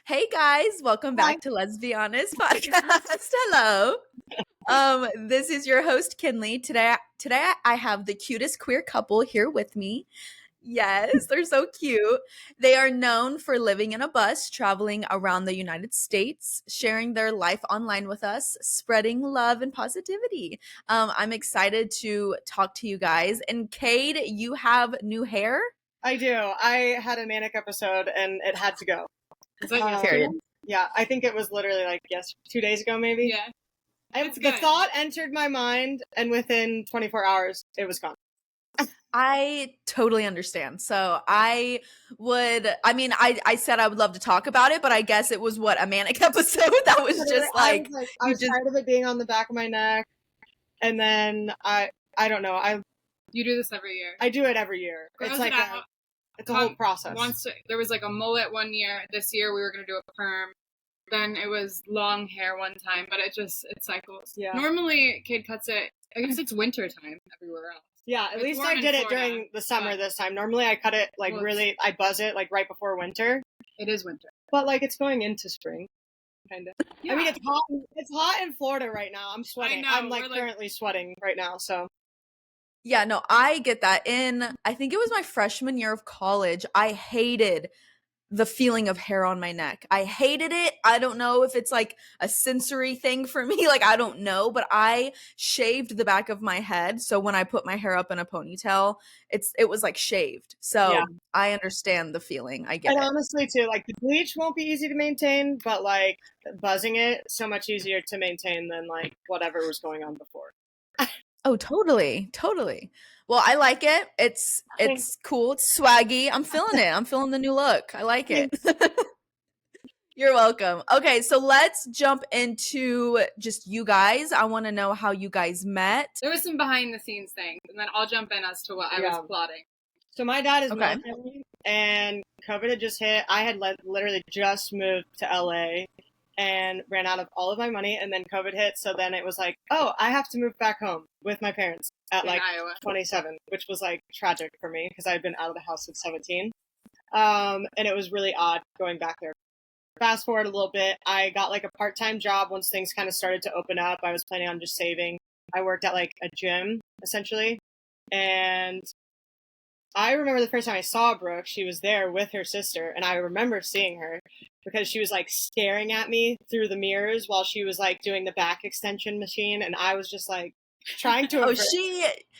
Hey guys, welcome Hi. back to Let's Be Honest podcast. Hello. This is your host Kinley. Today I have the cutest queer couple here with me. Yes, they're so cute. They are known for living in a bus, traveling around the United States, sharing their life online with us, spreading love and positivity. I'm excited to talk to you guys. And Kade, you have new hair? I do. I had a manic episode and it had to go. Is that yesterday? Period. Yeah, I think it was literally like 2 days ago, maybe. Yeah. The good. thought entered my mind, and within 24 hours, it was gone. I totally understand. So I said I would love to talk about it, but I guess it was a manic episode that was just like, I was tired of it being on the back of my neck, and then I don't know. You do this every year. I do it every year. It's like it's a whole process. There was like a mullet one year. This year we were gonna do a perm. Then it was long hair one time, but it cycles. Yeah. Normally, Kid cuts it. I guess it's winter time everywhere else. Yeah, at It's least warm I in did it Florida, during the summer but- this time. Normally I cut it I buzz it like right before winter. It is winter. But like it's going into spring, kind of. Yeah. I mean, it's hot. It's hot in Florida right now. I'm sweating. know, I'm we're, like- currently sweating right now. So yeah, no, I get that. I think it was my freshman year of college, I hated the feeling of hair on my neck. I hated it. I don't know if it's like a sensory thing for me. Like, I don't know, but I shaved the back of my head. So when I put my hair up in a ponytail, it was like shaved. So Yeah. I understand the feeling. I get and it. honestly too, like the bleach won't be easy to maintain, but like buzzing it so much easier to maintain than like whatever was going on before. Oh, totally. Totally. Well, I like it. It's cool. It's swaggy. I'm feeling it. I'm feeling the new look. I like it. You're welcome. Okay, so let's jump into just you guys. I want to know how you guys met. There was some behind the scenes things, and then I'll jump in as to what I was plotting. So my dad is Okay. military, and COVID had just hit. I had literally just moved to LA and ran out of all of my money, and then COVID hit. So then it was like, oh, I have to move back home with my parents at In like Iowa. 27, which was like tragic for me because I'd been out of the house at 17. And it was really odd going back there. Fast forward a little bit, I got like a part-time job once things kind of started to open up. I was planning on just saving. I worked at like a gym essentially, and I remember the first time I saw Brooke, she was there with her sister, and I remember seeing her because she was like staring at me through the mirrors while she was like doing the back extension machine, and I was just like trying to Oh, avert-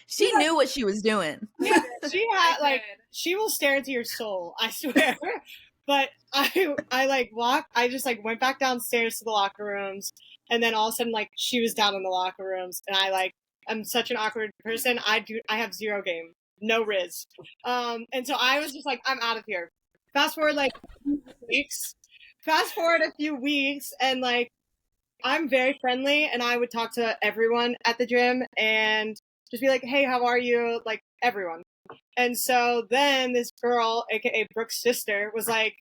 she knew what she was doing. Yeah, she had I like did. she will stare into your soul, I swear. But I like walked. I just like went back downstairs to the locker rooms, and then all of a sudden like she was down in the locker rooms, and I'm such an awkward person. I have zero game, no riz, and so I was just like, I'm out of here. Fast forward like weeks. Fast forward a few weeks, and like I'm very friendly, and I would talk to everyone at the gym and just be like, hey, how are you? Like everyone. And so then this girl, aka Brooke's sister, was like,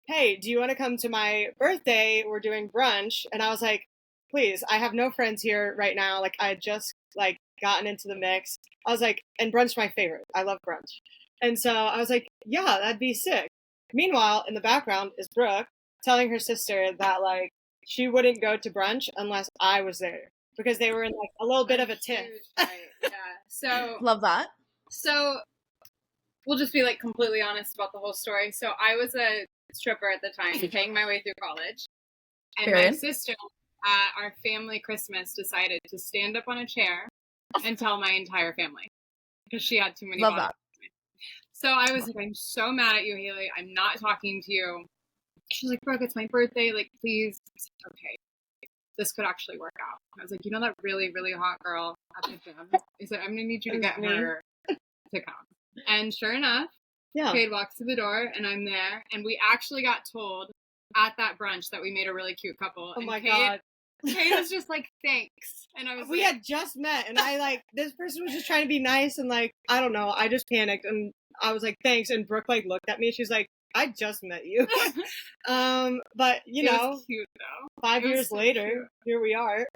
hey, do you want to come to my birthday? We're doing brunch. And I was like, please, I have no friends here right now. Like I had just like gotten into the mix. I was like, and brunch my favorite. I love brunch. And so I was like, yeah, that'd be sick. Meanwhile, in the background is Brooke telling her sister that like she wouldn't go to brunch unless I was there because they were in like a little bit of a tiff. Huge fight, yeah. So Love that. So we'll just be like completely honest about the whole story. So I was a stripper at the time, paying my way through college. And my Period. sister at our family Christmas decided to stand up on a chair and tell my entire family because she had too many Love bottles. that. So I was like, I'm so mad at you, Haley. I'm not talking to you. She's like, Brooke, it's my birthday. Like, please. I was like, okay, this could actually work out. I was like, you know that really, really hot girl at the gym? I said, I'm going to need you to get her to come. And sure enough, Yeah. Kade walks through the door and I'm there. And we actually got told at that brunch that we made a really cute couple. Oh and my Kade, God. Kade was just like, thanks. And I was We like, had just met, and I like this person was just trying to be nice, and like I don't know, I just panicked, and I was like, thanks. And Brooke like looked at me, she's like, I just met you. But you it know, was cute though. 5 it was years so later, cute. here we are.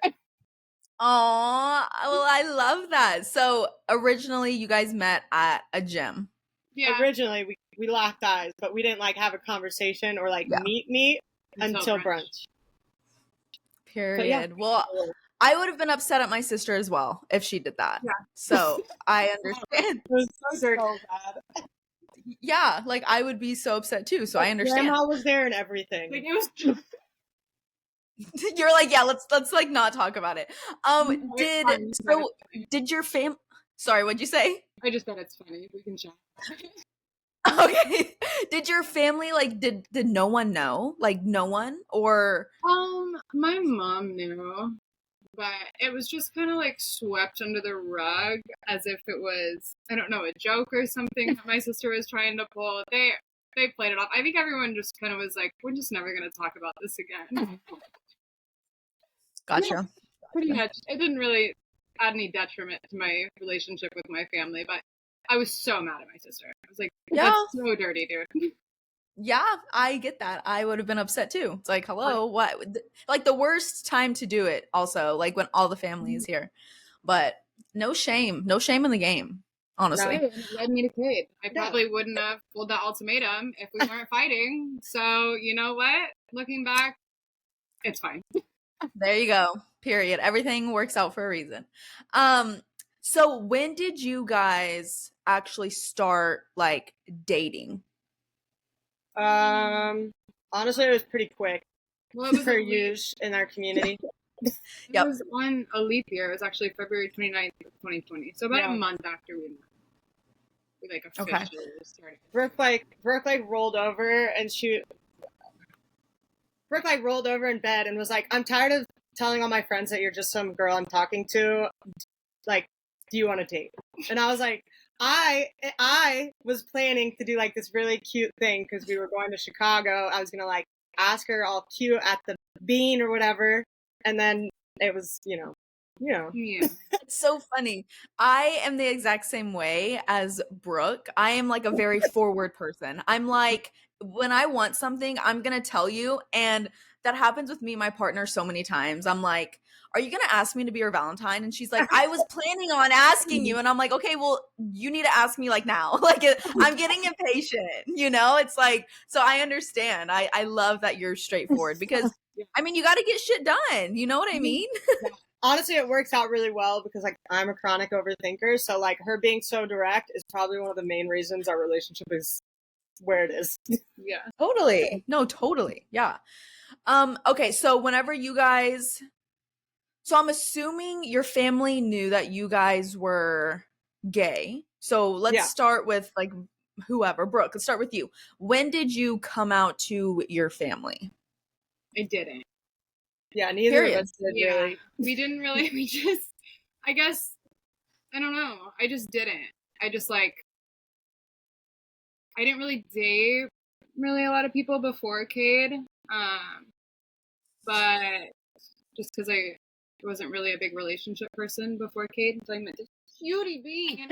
Aw, well, I love that. So originally you guys met at a gym. Yeah. Originally, we locked eyes, but we didn't like have a conversation or like Yeah. meet. until brunch. Period. Well, I would have been upset at my sister as well if she did that. Yeah. So I understand. It was so bad. Yeah, like I would be so upset too. So I understand. Grandma was there and everything. Like, it was You're like, yeah, let's like not talk about it. Did your Sorry, what'd you say? I just thought it's funny. We can chat. Okay. Did your family like did no one know? Like no one or My mom knew, but it was just kind of like swept under the rug as if it was, I don't know, a joke or something that my sister was trying to pull. They played it off. I think everyone just kind of was like, we're just never going to talk about this again. Gotcha. Yeah, pretty much. It didn't really add any detriment to my relationship with my family, but I was so mad at my sister. I was like, that's so dirty, dude. Yeah, I get that. I would have been upset too. It's like, hello, what? Like the worst time to do it also, like when all the family is here. But no shame in the game, honestly. No, it led me to Kade. I probably wouldn't have pulled that ultimatum if we weren't fighting. So, you know what? Looking back, it's fine. There you go. Period. Everything works out for a reason. So when did you guys actually start like dating? Honestly, it was pretty quick. Well, it was for use in our community. It was on a leap year. It was actually February 29th of 2020. So about a month after we met. We like officially started. Brooke rolled over and Brooke like rolled over in bed and was like, I'm tired of telling all my friends that you're just some girl I'm talking to. Like, do you want to date? And I was like, I was planning to do like this really cute thing because we were going to Chicago. I was gonna like ask her all cute at the Bean or whatever, and then it was, you know. Yeah. It's so funny. I am the exact same way as Brooke. I am like a very forward person. I'm like, when I want something, I'm gonna tell you, and that happens with me and my partner so many times. I'm like, are you gonna ask me to be your Valentine? And she's like, I was planning on asking you. And I'm like, okay, well, you need to ask me like now. Like I'm getting impatient, you know? It's like, so I understand. I love that you're straightforward because I mean, you gotta get shit done. You know what I mean? Honestly, it works out really well because like I'm a chronic overthinker. So like her being so direct is probably one of the main reasons our relationship is where it is. Yeah. Totally. No, totally. Yeah. Okay, so whenever you guys, so I'm assuming your family knew that you guys were gay. So let's start with like whoever. Brooke, let's start with you. When did you come out to your family? I didn't. Yeah, neither of us did really. We didn't really, we just, I guess, I don't know. I just didn't. I just like, I didn't really date really a lot of people before Kade. But just because I wasn't really a big relationship person before Kade, so I met this cutie bean.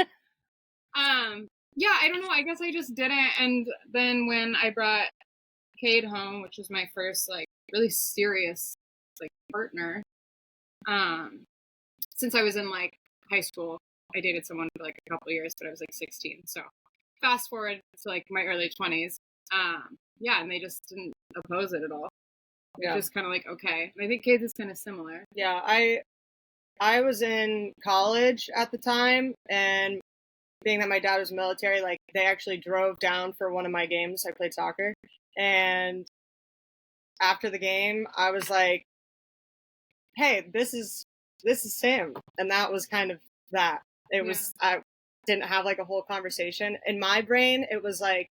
Yeah, I don't know. I guess I just didn't. And then when I brought Kade home, which was my first like really serious like partner, since I was in like high school, I dated someone for like a couple of years, but I was like 16. So fast forward to like my early 20s. Yeah, and they just didn't oppose it at all. Yeah. Just kind of like, okay. And I think Kade's is kind of similar. Yeah, I was in college at the time, and being that my dad was military, like they actually drove down for one of my games. I played soccer, and after the game, I was like, "Hey, this is Sam," and that was kind of that. It was I didn't have like a whole conversation in my brain. It was like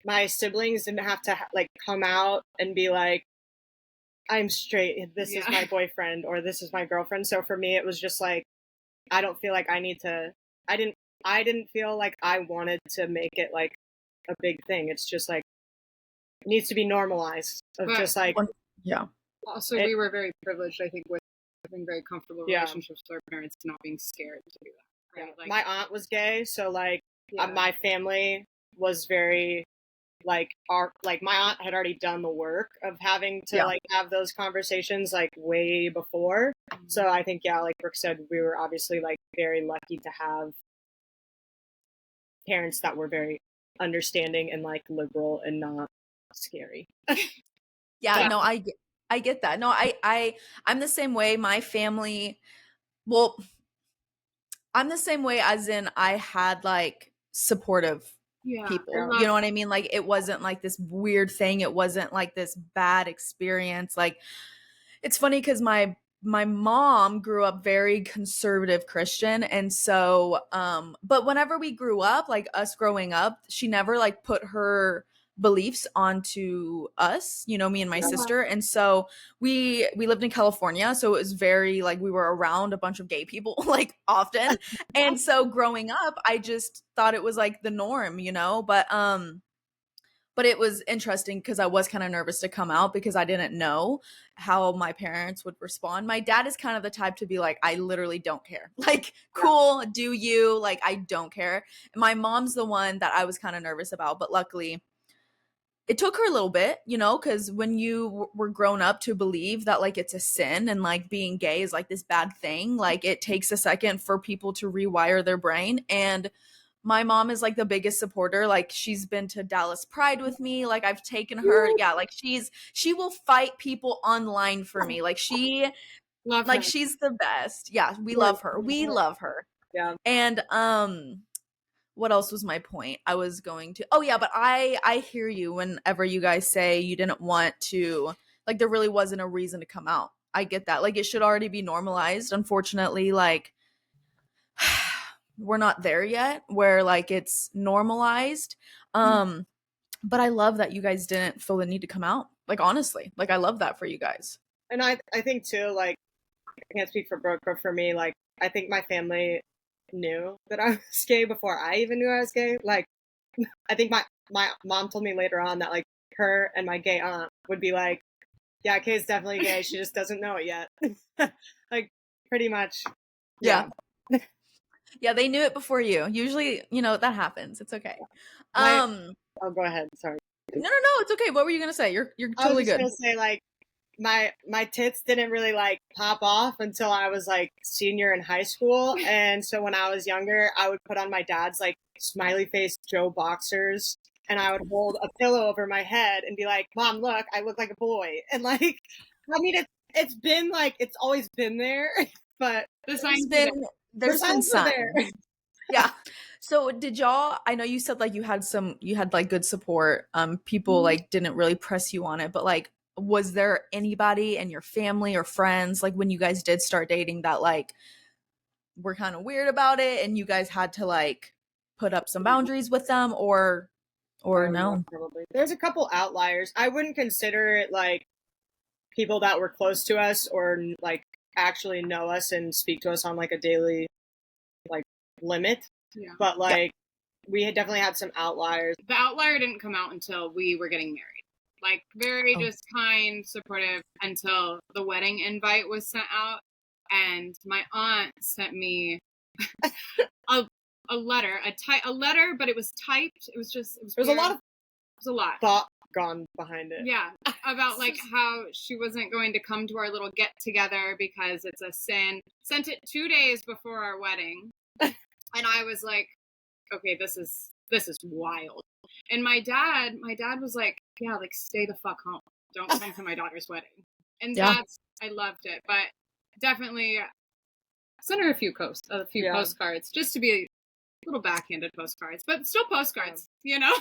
my siblings didn't have to like come out and be like, I'm straight, this is my boyfriend or this is my girlfriend. So for me, it was just like, I don't feel like I need to, I didn't feel like I wanted to make it like a big thing. It's just like, it needs to be normalized of just like. Yeah. Also, we were very privileged, I think, with having very comfortable relationships with our parents, not being scared to do that. Right? Like, my aunt was gay. So like my family was very, like my aunt had already done the work of having to like have those conversations like way before. Mm-hmm. So I think like Brooke said, we were obviously like very lucky to have parents that were very understanding and like liberal and not scary. Yeah, no, I get that. No, I'm the same way. My family, well, I'm the same way as in I had like supportive people. You know what I mean? Like it wasn't like this weird thing. It wasn't like this bad experience. Like it's funny because my mom grew up very conservative Christian, and so but whenever we grew up, like us growing up, she never like put her beliefs onto us, you know, me and my sister. And so we lived in California, so it was very like we were around a bunch of gay people like often. And so growing up, I just thought it was like the norm, you know, but it was interesting because I was kind of nervous to come out because I didn't know how my parents would respond. My dad is kind of the type to be like, I literally don't care. Like, cool, do you? Like, I don't care. And my mom's the one that I was kind of nervous about, but luckily it took her a little bit, you know, because when you were grown up to believe that like it's a sin and like being gay is like this bad thing, like it takes a second for people to rewire their brain. And my mom is like the biggest supporter. Like she's been to Dallas Pride with me. Like I've taken her. Yeah, like she will fight people online for me. Like she's the best. Yeah, we love her. We love her. Yeah. And what else was my point? I was going to, oh yeah, but I hear you whenever you guys say you didn't want to, like there really wasn't a reason to come out. I get that. Like it should already be normalized. Unfortunately, like we're not there yet where like it's normalized. But I love that you guys didn't feel the need to come out. Like honestly, like I love that for you guys. And I think too, like I can't speak for Brooke, but for me, like I think my family knew that I was gay before I even knew I was gay. Like I think my mom told me later on that like her and my gay aunt would be like, yeah, Kay's definitely gay. She just doesn't know it yet. Like pretty much. Yeah. Yeah, they knew it before you. Usually, you know, that happens. It's okay. Oh, go ahead. Sorry. No, it's okay. What were you gonna say? You're totally good. I was just gonna say like my tits didn't really like pop off until I was like senior in high school, and so when I was younger, I would put on my dad's like smiley face Joe boxers, and I would hold a pillow over my head and be like, "Mom, look, I look like a boy." And like, I mean, it's been like it's always been there, but there's been signs. Yeah. So did y'all, I know you said like you had like good support. People like didn't really press you on it, but like was there anybody in your family or friends like when you guys did start dating that like were kind of weird about it and you guys had to like put up some boundaries with them or no? Probably. There's a couple outliers. I wouldn't consider it like people that were close to us or like actually know us and speak to us on like a daily like limit. Yeah. But like we had definitely had some outliers. The outlier didn't come out until we were getting married. Like very just kind, supportive until the wedding invite was sent out. And my aunt sent me a letter, a letter, but it was typed. It was a lot thought gone behind it. Yeah. About like how she wasn't going to come to our little get together because it's a sin. Sent it 2 days before our wedding. And I was like, okay, this is wild. And my dad was like, yeah, like stay the fuck home. Don't come to my daughter's wedding. And I loved it. But definitely sent her a few postcards just to be a little backhanded postcards, but still postcards, you know?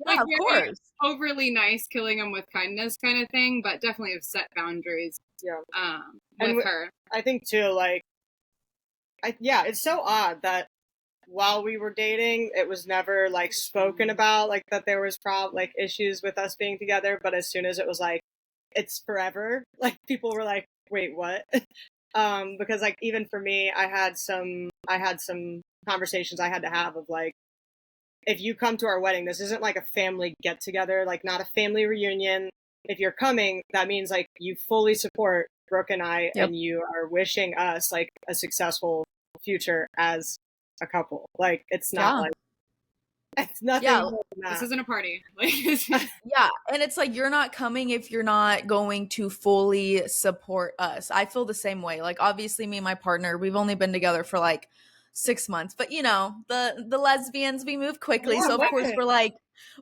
Like of course. Overly nice, killing them with kindness kind of thing, but definitely have set boundaries with her. I think too, like, it's so odd that while we were dating, it was never like spoken about, like that there was like issues with us being together. But as soon as it was like, it's forever, like people were like, wait, what? Because like, even for me, I had some conversations I had to have of like, if you come to our wedding, this isn't like a family get together, like not a family reunion. If you're coming, that means like you fully support Brooke and I, and you are wishing us like a successful future as a couple. Like it's not like it's nothing more than that. This isn't a party. Like and it's like you're not coming if you're not going to fully support us. I feel the same way. Like obviously me and my partner, we've only been together for like 6 months. But you know, the lesbians, we move quickly. Yeah, So of look course at it. we're like,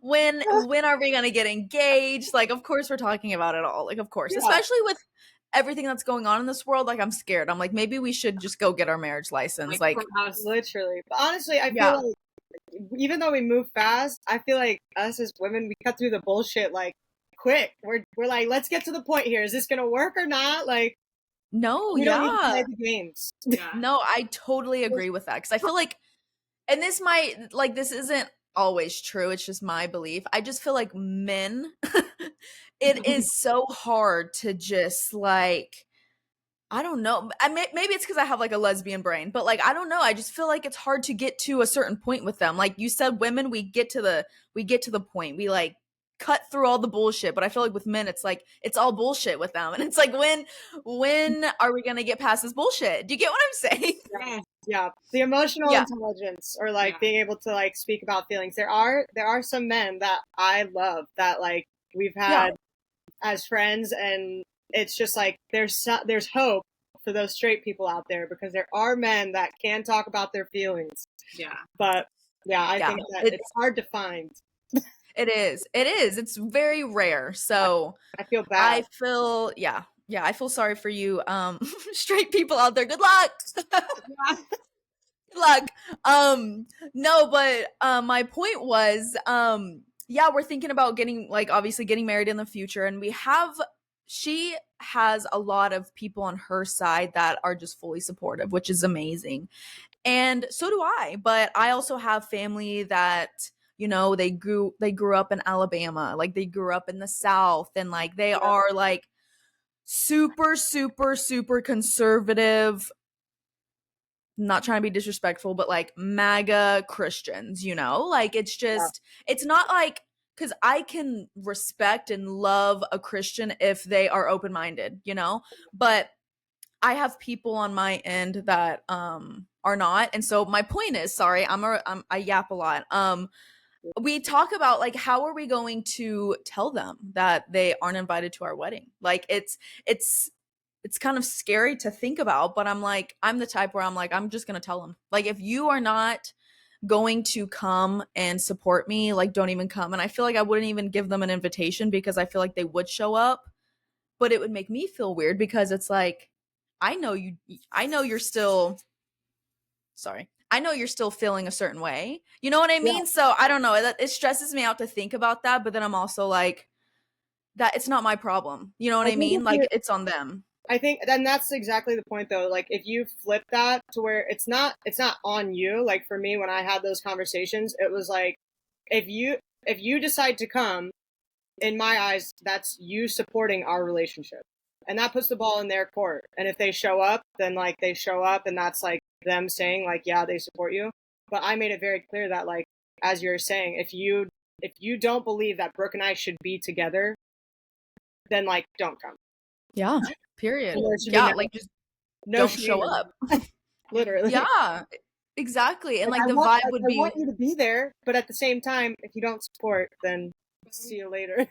when are we gonna get engaged? Like, of course we're talking about it all. Like, of course, Yeah. especially with everything that's going on in this world. Like, I'm scared. I'm like, maybe we should just go get our marriage license. Like, courthouse. Literally. But honestly, I Yeah. feel like even though we move fast, I feel like us as women, we cut through the bullshit like quick. We're like, let's get to the point here. Is this gonna work or not? Like, no, we don't need to yeah. play the games. Yeah. No, I totally agree with that because I feel like, and this might, like, this isn't always true. It's just my belief. I just feel like men, it is so hard to just like, I don't know. Maybe it's because I have like a lesbian brain, but like, I don't know. I just feel like it's hard to get to a certain point with them. Like you said, women, we get to the point. We like cut through all the bullshit. But I feel like with men, it's like it's all bullshit with them, and it's like when are we gonna get past this bullshit? Do you get what I'm saying? Yeah. The emotional Yeah. intelligence, or like Yeah. being able to like speak about feelings. There are some men that I love that like we've had as friends, and it's just like there's hope for those straight people out there, because there are men that can talk about their feelings. Yeah. But yeah, I Yeah. think that it's hard to find. It is. It's very rare. So I feel I bad. feel, I feel sorry for you, straight people out there. Good luck. Good luck. No, but my point was, yeah, we're thinking about getting, like, obviously getting married in the future, and she has a lot of people on her side that are just fully supportive, which is amazing. And so do I. But I also have family that, you know, they grew up in Alabama, like they grew up in the South, and like they are like super, super, super conservative. Not trying to be disrespectful, but like MAGA Christians, you know? Like it's just, it's not like, because I can respect and love a Christian if they are open minded, you know? But I have people on my end that are not. And so my point is, sorry, I yap a lot. We talk about like how are we going to tell them that they aren't invited to our wedding? Like it's kind of scary to think about, but I'm the type where I'm like, I'm just going to tell them. Like if you are not going to come and support me, like don't even come. And I feel like I wouldn't even give them an invitation because I feel like they would show up, but it would make me feel weird because it's like I know you're still feeling a certain way. You know what I mean? Yeah. So I don't know. It stresses me out to think about that, but then I'm also like, that it's not my problem. You know what I mean? Like it's on them. I think, and that's exactly the point though. Like if you flip that to where it's not on you. Like for me, when I had those conversations, it was like, if you decide to come, in my eyes, that's you supporting our relationship. And that puts the ball in their court. And if they show up, then like they show up, and that's like them saying like, yeah, they support you. But I made it very clear that like, as you're saying, if you don't believe that Brooke and I should be together, then like don't come. Yeah. Period. Yeah, like just no don't shame. show up. Literally. Yeah. Exactly. And like the I vibe would be, I want you to be there, but at the same time, if you don't support, then see you later.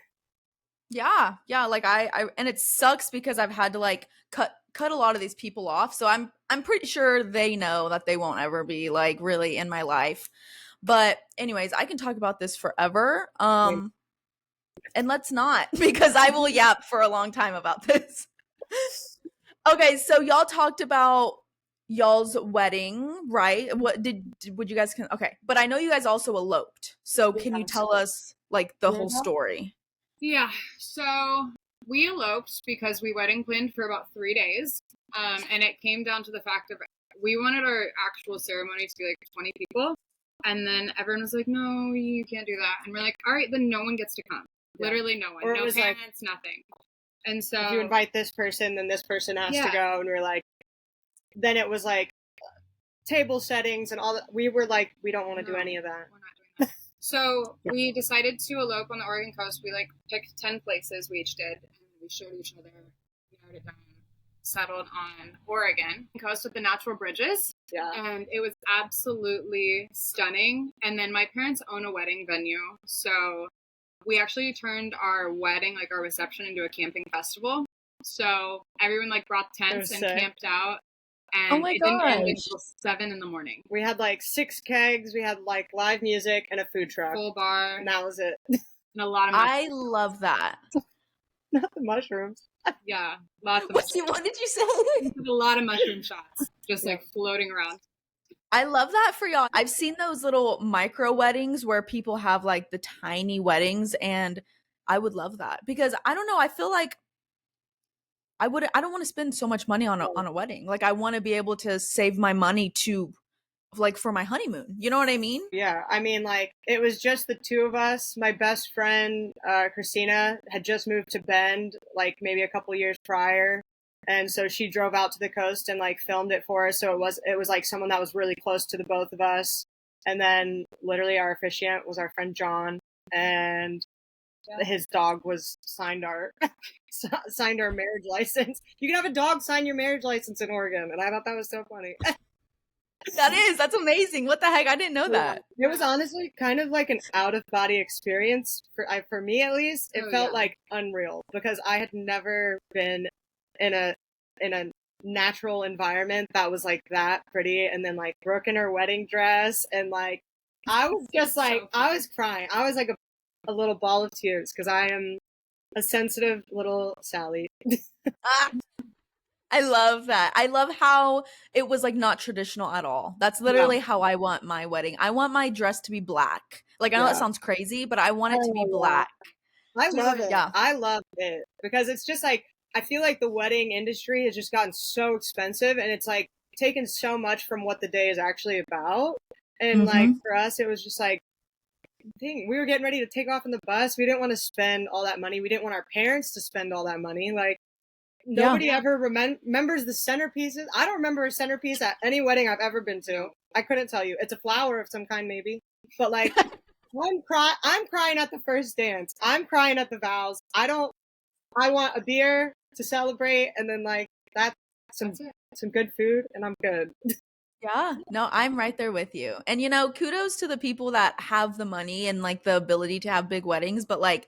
yeah. Like I and it sucks because I've had to like cut a lot of these people off. So I'm pretty sure they know that they won't ever be like really in my life. But anyways, I can talk about this forever. And let's not, because I will yap for a long time about this. Okay, so y'all talked about y'all's wedding, right? Would you guys okay, but I know you guys also eloped. So can you tell us like the whole story? Yeah. So we eloped because we wedding planned for about 3 days. And it came down to the fact of we wanted our actual ceremony to be like 20 people. And then everyone was like, no, you can't do that. And we're like, all right, then no one gets to come. Yeah. Literally no one. Or no parents, like, nothing. And so if you invite this person, then this person has to go. And we're like, then it was like table settings and all that. We were like, we don't want to do any of that. We're not doing that. So we decided to elope on the Oregon coast. We like picked 10 places we each did. And we showed each other, we narrowed it down, settled on Oregon coast with the natural bridges. Yeah. And it was absolutely stunning. And then my parents own a wedding venue. So we actually turned our wedding, like our reception, into a camping festival. So everyone like brought tents and camped out. And my it didn't end gosh. until 7 in the morning. We had like 6 kegs, we had like live music and a food truck. Full bar. And that was it. And a lot of I love that. Not the mushrooms. Yeah, lots of What did you say? a lot of mushroom shots just like floating around. I love that for y'all. I've seen those little micro weddings where people have like the tiny weddings, and I would love that because I don't know, I feel like I don't want to spend so much money on a wedding. Like I want to be able to save my money to like for my honeymoon. You know what I mean? Yeah, I mean, like, it was just the 2 of us. My best friend, Christina, had just moved to Bend, like, maybe a couple years prior. And so she drove out to the coast and, like, filmed it for us. So it was like, someone that was really close to the both of us. And then, literally, our officiant was our friend John. And his dog was signed our marriage license. You can have a dog sign your marriage license in Oregon. And I thought that was so funny. That's amazing. What the heck? I didn't know that. It was honestly kind of like an out of body experience for me, at least. It felt like unreal because I had never been in a natural environment that was like that pretty. And then like Brooke in her wedding dress, and like I was just like I was crying. I was like a little ball of tears because I am a sensitive little Sally. I love that. I love how it was like not traditional at all. That's literally how I want my wedding. I want my dress to be black. Like I know that sounds crazy, but I want it to be black. I love it. Yeah. I love it because it's just like I feel like the wedding industry has just gotten so expensive, and it's like taken so much from what the day is actually about. And like for us, it was just like, dang, we were getting ready to take off in the bus. We didn't want to spend all that money. We didn't want our parents to spend all that money. Like nobody ever remembers the centerpieces. I don't remember a centerpiece at any wedding I've ever been to. I couldn't tell you. It's a flower of some kind, maybe. But like, I'm crying at the first dance. I'm crying at the vows. I want a beer to celebrate, and then like that's some good food, and I'm good. Yeah, no, I'm right there with you. And you know, kudos to the people that have the money and like the ability to have big weddings, but like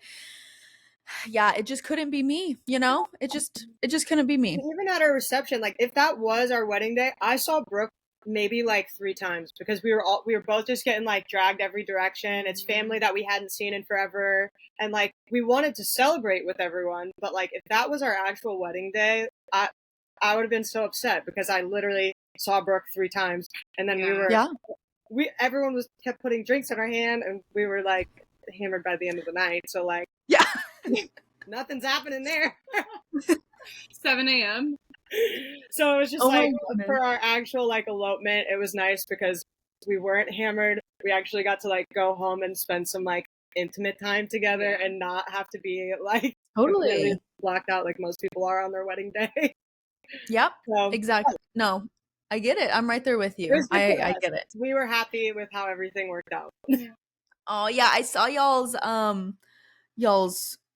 yeah, it just couldn't be me, you know? It just couldn't be me. Even at our reception, like if that was our wedding day, I saw Brooke maybe like 3 times because we were both just getting like dragged every direction. It's family that we hadn't seen in forever, and like we wanted to celebrate with everyone, but like if that was our actual wedding day, I would have been so upset because I literally saw Brooke 3 times, and then everyone kept putting drinks in our hand, and we were like hammered by the end of the night. So like nothing's happening there. 7 a.m. So it was just for our actual like elopement, it was nice because we weren't hammered. We actually got to like go home and spend some like intimate time together and not have to be like totally blacked out like most people are on their wedding day. Yep. So, exactly. No, I get it. I'm right there with you. I get it. We were happy with how everything worked out. Oh yeah, I saw y'all's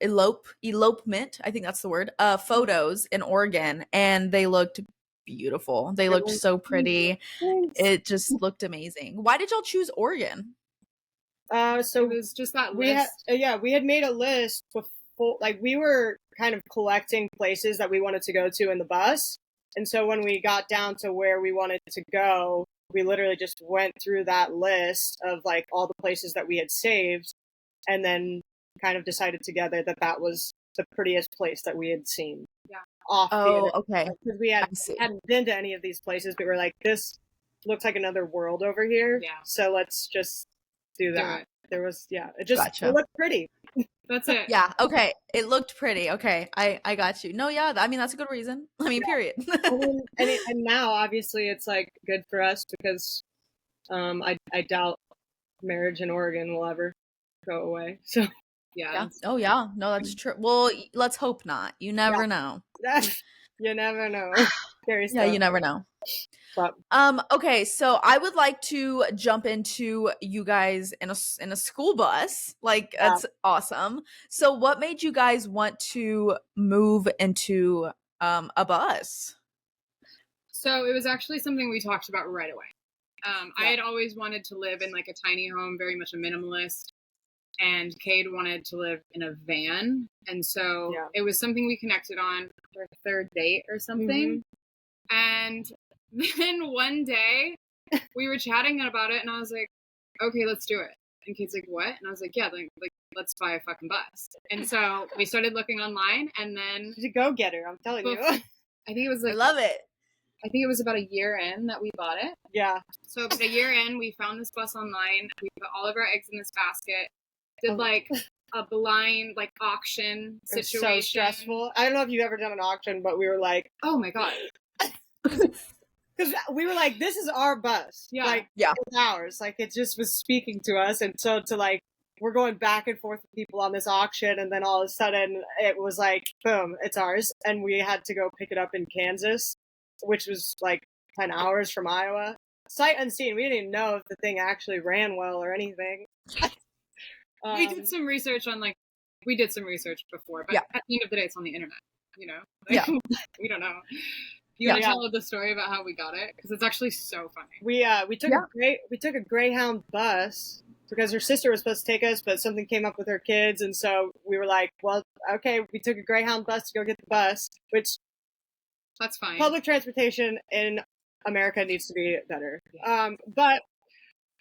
elopement, I think that's the word, photos in Oregon, and they looked beautiful. They looked so pretty. It just looked amazing. Why did y'all choose Oregon? So it was just that list. We had made a list before, like we were kind of collecting places that we wanted to go to in the bus. And so when we got down to where we wanted to go, we literally just went through that list of like all the places that we had saved, and then kind of decided together that that was the prettiest place that we had seen. Yeah. Okay. Because we hadn't been to any of these places, but we're like, this looks like another world over here. Yeah. So let's just do that. There was, it looked pretty. That's it. Yeah. Okay. It looked pretty. Okay. I got you. No, yeah. I mean, that's a good reason. I mean, period. and now, obviously, it's like good for us because I doubt marriage in Oregon will ever go away. So yeah. Oh yeah. No, that's true. Well, let's hope not. You never know. You never know. Yeah, you never know. But, okay, so I would like to jump into you guys in a school bus. Like that's awesome. So what made you guys want to move into a bus? So it was actually something we talked about right away. I had always wanted to live in like a tiny home, very much a minimalist, and Kade wanted to live in a van. And so it was something we connected on for a third date or something. And Then one day we were chatting about it and I was like, okay, let's do it. And Kate's like, what? And I was like, yeah, like let's buy a fucking bus. And so we started looking online and then She's a go-getter, I'm telling you. I think it was I love it. I think it was about a year in that we bought it. Yeah. So about a year in, we found this bus online. We put all of our eggs in this basket. Did like a blind like auction situation. So stressful. I don't know if you've ever done an auction, but we were like, oh my god. because we were like, this is our bus. Yeah. Like, Yeah. it's ours. Like, it just was speaking to us. And so to like, we're going back and forth with people on this auction. And then all of a sudden it was like, boom, it's ours. And we had to go pick it up in Kansas, which was like 10 hours from Iowa. Sight unseen. We didn't even know if the thing actually ran well or anything. We did some research on we did some research before, but at the end of the day, it's on the internet, you know? Like, we don't know. You want to tell the story about how we got it? Because it's actually so funny. We took a Greyhound bus because her sister was supposed to take us, but something came up with her kids, and so we were like, well, okay, we took a Greyhound bus to go get the bus, which that's fine. Public transportation in America needs to be better. But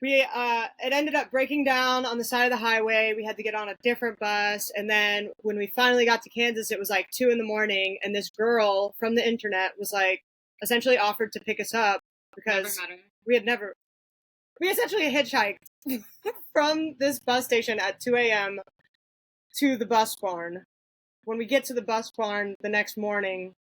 we it ended up breaking down on the side of the highway. We had to get on a different bus, and then when we finally got to Kansas, it was like 2 a.m, and this girl from the internet was like essentially offered to pick us up because we essentially hitchhiked from this bus station at 2 a.m. to the bus barn. When we get to the bus barn the next morning,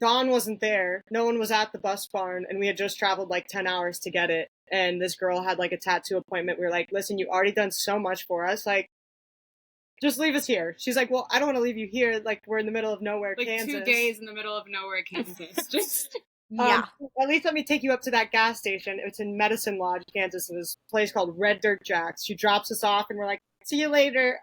Dawn wasn't there. No one was at the bus barn, and we had just traveled like 10 hours to get it. And this girl had like a tattoo appointment. We were like, listen, you've already done so much for us. Like, just leave us here. She's like, well, I don't want to leave you here. Like, we're in the middle of nowhere, like Kansas. 2 days in the middle of nowhere, Kansas. Just at least let me take you up to that gas station. It's in Medicine Lodge, Kansas, in this place called Red Dirt Jack's. She drops us off, and we're like, see you later.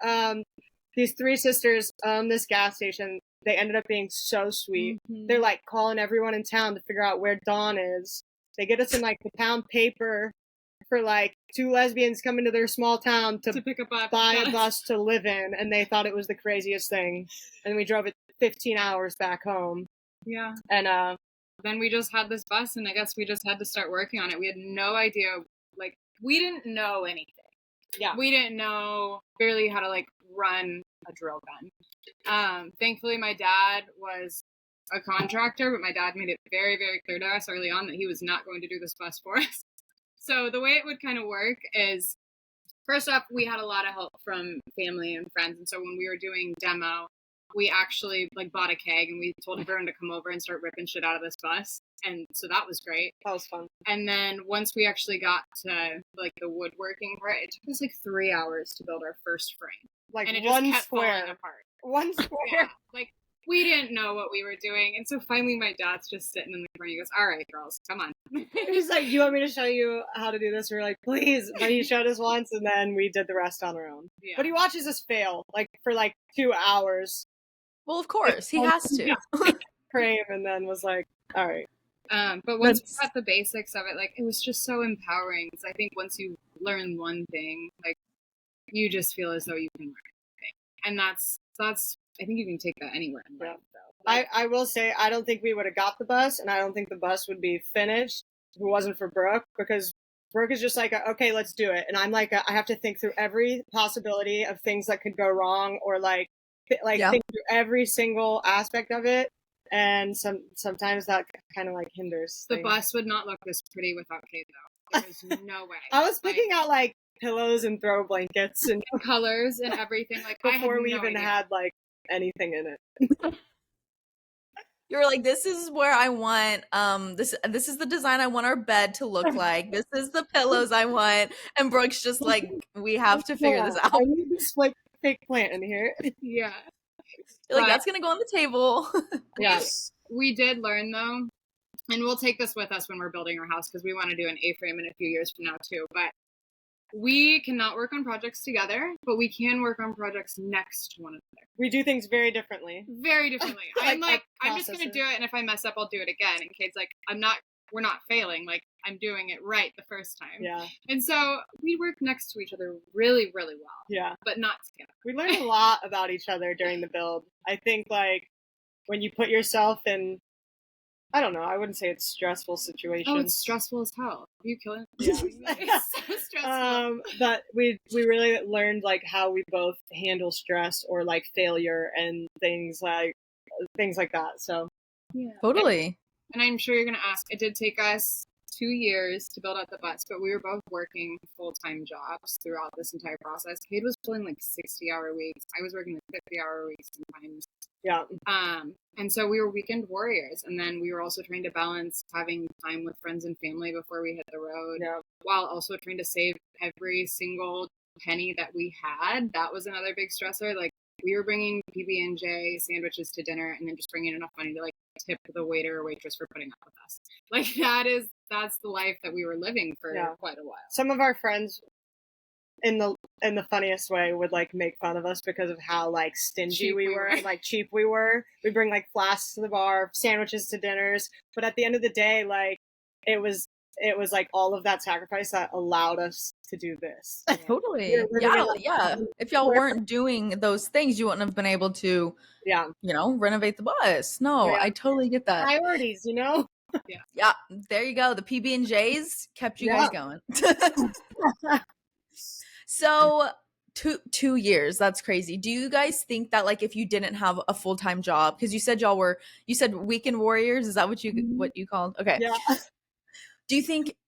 These 3 sisters this gas station, they ended up being so sweet. Mm-hmm. They're like calling everyone in town to figure out where Dawn is. They get us in like the town paper for like 2 lesbians coming to their small town to pick up buy a bus to live in, and they thought it was the craziest thing. And we drove it 15 hours back home. Yeah. And then we just had this bus, and I guess we just had to start working on it. We had no idea, like, we didn't know anything. Yeah. We didn't know barely how to like run a drill gun. Thankfully my dad was a contractor, but my dad made it very, very clear to us early on that he was not going to do this bus for us. So the way it would kind of work is, first off, we had a lot of help from family and friends. And so when we were doing demo, we actually like bought a keg and we told everyone to come over and start ripping shit out of this bus. And so that was great. That was fun. And then once we actually got to like the woodworking part, it took us like 3 hours to build our first frame. Like, and it just one kept square. falling apart. One square. Yeah. Like, we didn't know what we were doing. And so finally my dad's just sitting in the corner. He goes, all right, girls, come on. He's like, you want me to show you how to do this? We were like, please. But he showed us once, and then we did the rest on our own. Yeah. But he watches us fail, like, for like 2 hours. Well, of course, he has to. Frame, and then was like, all right. But once we got the basics of it, like, it was just so empowering. Because I think once you learn one thing, like, you just feel as though you can learn anything. And that's I think you can take that anywhere in life, though. Like, I will say, I don't think we would have got the bus, and I don't think the bus would be finished if it wasn't for Brooke, because Brooke is just like, okay, let's do it. And I'm like, I have to think through every possibility of things that could go wrong, or like think through every single aspect of it. And sometimes that kind of like hinders the things. bus would not look this pretty without Kate, though. There's no way. I was picking out like pillows and throw blankets and colors and everything, like, before we even had like anything in it. You were like, this is where I want this is the design I want our bed to look like. This is the pillows I want. And Brooke's just like, we have to figure this out. I need this like fake plant in here. Yeah. You're like, that's gonna go on the table. Yes. We did learn, though, and we'll take this with us when we're building our house, because we want to do an A-frame in a few years from now too, but we cannot work on projects together, but we can work on projects next to one another. We do things very differently. Very differently. I'm just going to do it, and if I mess up, I'll do it again. And Kate's like, we're not failing. Like, I'm doing it right the first time. Yeah. And so we work next to each other really, really well. Yeah. But not together. We learned a lot about each other during the build. I think, like, when you put yourself in I don't know. I wouldn't say it's stressful situation. Oh, it's stressful as hell. Are you killing Yeah. me? It's so stressful. But we really learned like how we both handle stress or like failure and things like that. So Yeah. Totally. And I'm sure you're going to ask, it did take us 2 years to build out the bus, but we were both working full-time jobs throughout this entire process. Kate was pulling like 60-hour weeks. I was working like 50-hour weeks sometimes. yeah, And so we were weekend warriors. And then we were also trying to balance having time with friends and family before we hit the road, while also trying to save every single penny that we had. That was another big stressor. Like, we were bringing PB&J sandwiches to dinner and then just bringing enough money to like tip the waiter or waitress for putting up with us. Like, that's the life that we were living for quite a while. Some of our friends in the funniest way would like make fun of us because of how like stingy Cheap we were and like cheap we were. We'd bring like flasks to the bar, sandwiches to dinners, but at the end of the day, like it was like all of that sacrifice that allowed us to do this. Totally. Yeah. If y'all weren't doing those things, you wouldn't have been able to, renovate the bus. No, I totally get that. Priorities, Yeah. There you go. The PB&Js kept you guys going. So 2 years, that's crazy. Do you guys think that like if you didn't have a full-time job, because you said weekend warriors, is that what you called? Okay. Yeah.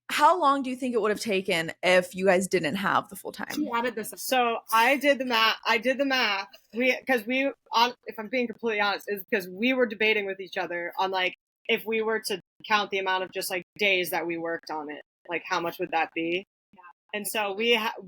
How long do you think it would have taken if you guys didn't have the full-time? She added this. So I did the math. If I'm being completely honest, is because we were debating with each other on like if we were to count the amount of just like days that we worked on it, like how much would that be? Yeah. And so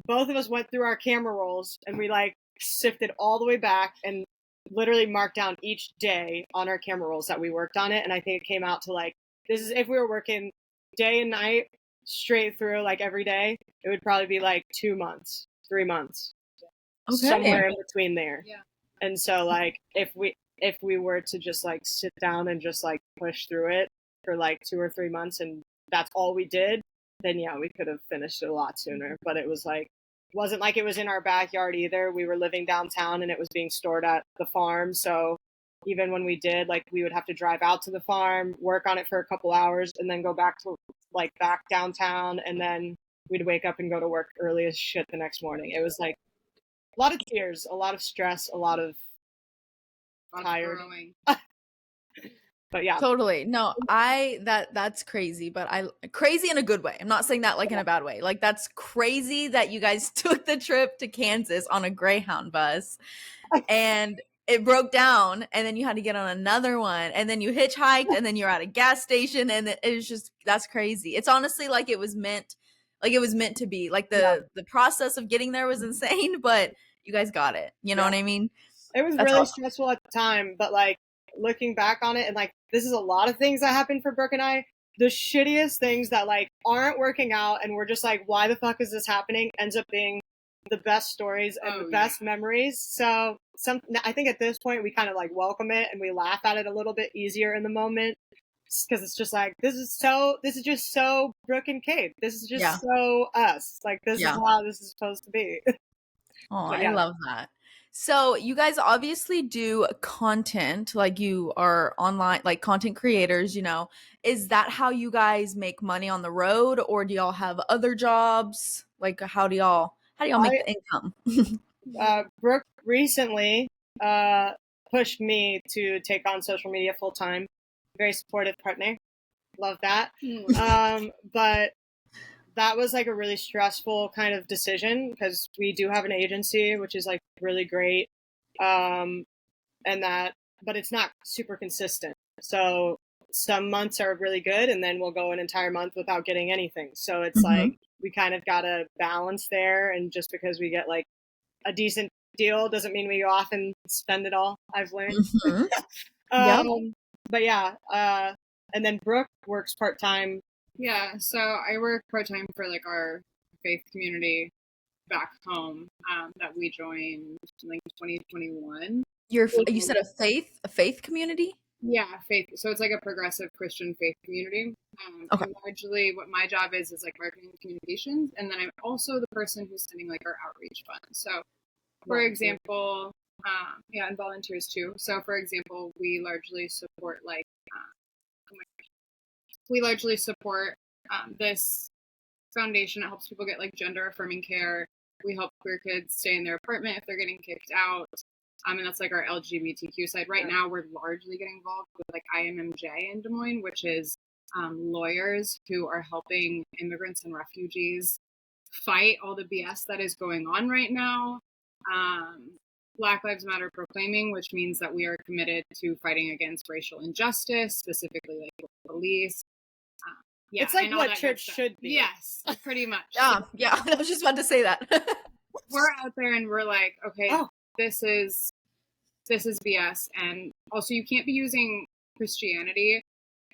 both of us went through our camera rolls and we like sifted all the way back and literally marked down each day on our camera rolls that we worked on it. And I think it came out to like, this is if we were working day and night straight through like every day, it would probably be like 2 months, 3 months, somewhere in between there. Yeah. And so like if we were to just like sit down and just like push through it for like 2 or 3 months and that's all we did, then yeah, we could have finished it a lot sooner. But it wasn't like it was in our backyard either. We were living downtown and it was being stored at the farm. So even when we did, like we would have to drive out to the farm, work on it for a couple hours and then go back downtown. And then we'd wake up and go to work early as shit the next morning. It was like a lot of tears, a lot of stress, a lot of tired. But yeah. Totally. No, that's crazy, but crazy in a good way. I'm not saying that like in a bad way. Like that's crazy that you guys took the trip to Kansas on a Greyhound bus and it broke down and then you had to get on another one and then you hitchhiked and then you're at a gas station and it's just, that's crazy. It's honestly like it was meant to be. Like the process of getting there was insane, but you guys got it. You know what I mean? It was really stressful at the time, but like looking back on it and like this is a lot of things that happened for Brooke and I. The shittiest things that like aren't working out and we're just like, why the fuck is this happening? Ends up being the best stories and the best memories. So I think at this point we kind of like welcome it and we laugh at it a little bit easier in the moment because it's just like this is just so Brooke and Kate. This is just so us. Like this is how this is supposed to be. Oh, I love that. So you guys obviously do content, like you are online, like content creators, is that how you guys make money on the road or do y'all have other jobs? Like how do y'all make the income? Brooke recently pushed me to take on social media full time. Very supportive partner. Love that. But that was like a really stressful kind of decision because we do have an agency, which is like really great. But it's not super consistent. So some months are really good and then we'll go an entire month without getting anything. So it's like, we kind of got a balance there. And just because we get like a decent deal doesn't mean we go off and spend it all, I've learned. But yeah. And then Brooke works part-time. Yeah, so I work part-time for like our faith community back home that we joined in like 2021. You said a faith community? Yeah, faith. So it's like a progressive Christian faith community. And largely what my job is like marketing and communications. And then I'm also the person who's sending like our outreach funds. So for example, and volunteers too. So for example, we largely support like, we largely support this foundation. It helps people get like gender affirming care. We help queer kids stay in their apartment if they're getting kicked out. And that's like our LGBTQ side. Right now, we're largely getting involved with like IMMJ in Des Moines, which is lawyers who are helping immigrants and refugees fight all the BS that is going on right now. Black Lives Matter proclaiming, which means that we are committed to fighting against racial injustice, specifically like with police. Yeah, it's like what church should be. Yes, pretty much. Yeah. I was just about to say that. We're out there and we're like, okay, this is BS, and also you can't be using Christianity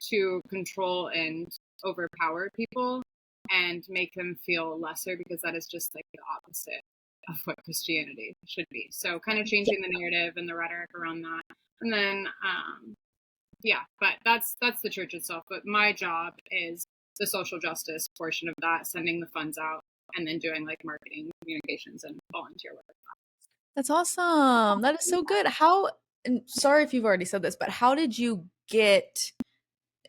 to control and overpower people and make them feel lesser, because that is just like the opposite of what Christianity should be. So kind of changing the narrative and the rhetoric around that. And then but that's the church itself. But my job is the social justice portion of that, sending the funds out and then doing like marketing, communications, and volunteer work. That's awesome. That is so good. And sorry if you've already said this, but how did you get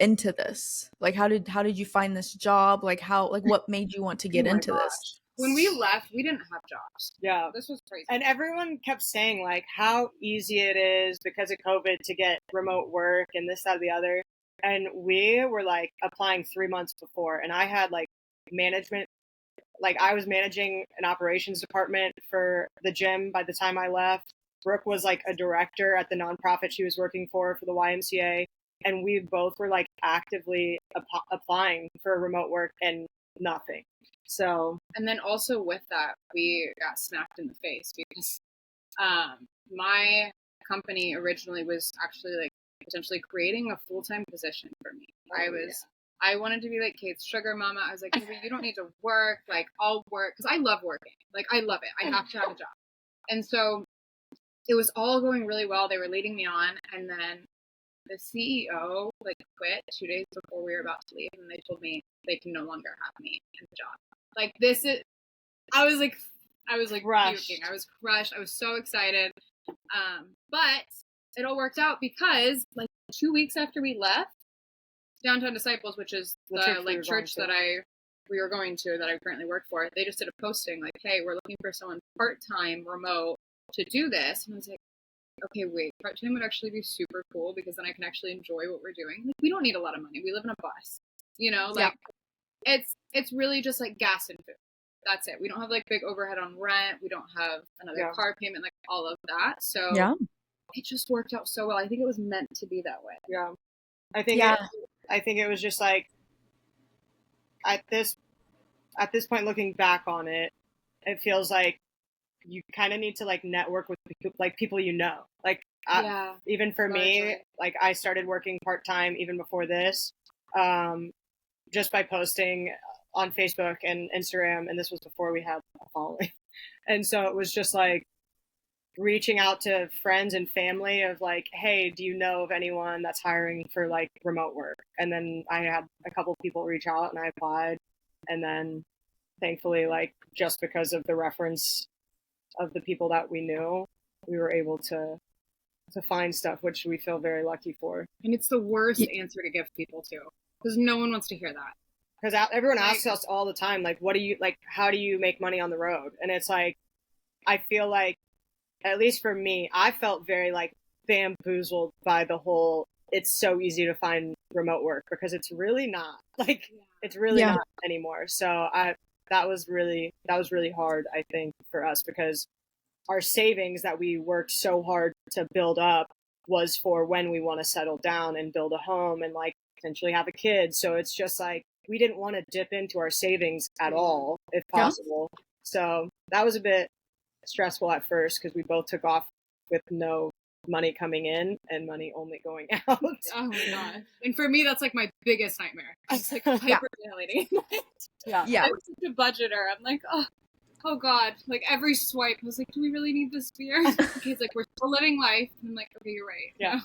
into this? Like how did you find this job? Like what made you want to get into this? When we left, we didn't have jobs. Yeah. This was crazy. And everyone kept saying like how easy it is because of COVID to get remote work and this, that, or the other. And we were like applying 3 months before, and I had like management, like I was managing an operations department for the gym by the time I left. Brooke was like a director at the nonprofit she was working for the YMCA. And we both were like actively applying for remote work and nothing. So, and then also with that, we got smacked in the face because my company originally was actually like potentially creating a full-time position for me. I wanted to be like Kate's sugar mama. I was like, you don't need to work. Like I'll work because I love working. Like I love it. I have to have a job. And so it was all going really well. They were leading me on, and then the CEO like quit 2 days before we were about to leave, and they told me they can no longer have me in the job. Like I was like crushed. puking. I was crushed. I was so excited. But it all worked out because like 2 weeks after we left, Downtown Disciples, which is the church that we were going to, that I currently work for, they just did a posting like, hey, we're looking for someone part-time remote to do this. And I was like, okay, wait, part-time would actually be super cool because then I can actually enjoy what we're doing. Like, we don't need a lot of money. We live in a bus, like it's really just like gas and food. That's it. We don't have like big overhead on rent. We don't have another car payment, like all of that. So it just worked out so well. I think it was meant to be that way. Yeah. I think it was just like at this point, looking back on it, it feels like you kind of need to like network with people like even for me, like I started working part-time even before this, just by posting on Facebook and Instagram, and this was before we had a following. And so it was just like reaching out to friends and family of like, hey, do you know of anyone that's hiring for like remote work? And then I had a couple people reach out and I applied, and then thankfully, like just because of the reference of the people that we knew, we were able to find stuff, which we feel very lucky for. And it's the worst answer to give people too, because no one wants to hear that. Because everyone asks us all the time, like, how do you make money on the road? And it's like, I feel like, at least for me, I felt very like bamboozled by the whole, it's so easy to find remote work, because it's really not. Like, it's really not anymore. So that was really hard, I think, for us, because our savings that we worked so hard to build up was for when we want to settle down and build a home and like potentially have a kid. So it's just like, we didn't want to dip into our savings at all, if possible. So that was a bit stressful at first, because we both took off with no money coming in and money only going out. Oh my god! And for me, that's like my biggest nightmare. It's like hyperventilating. I was such a budgeter. I'm like, oh god! Like every swipe, I was like, do we really need this beer? It's like, we're still living life. And I'm like, okay, you're right. Yeah.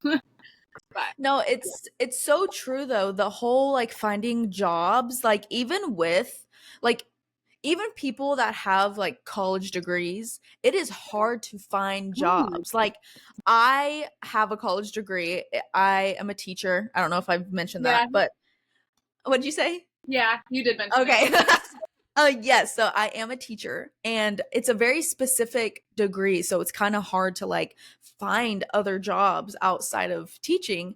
But no, it's so true though. The whole like finding jobs, like even people that have like college degrees, it is hard to find jobs. Like I have a college degree. I am a teacher. I don't know if I've mentioned that, but What'd you say? Yeah, you did mention Okay. it. Yes, so I am a teacher and it's a very specific degree, so it's kind of hard to like find other jobs outside of teaching.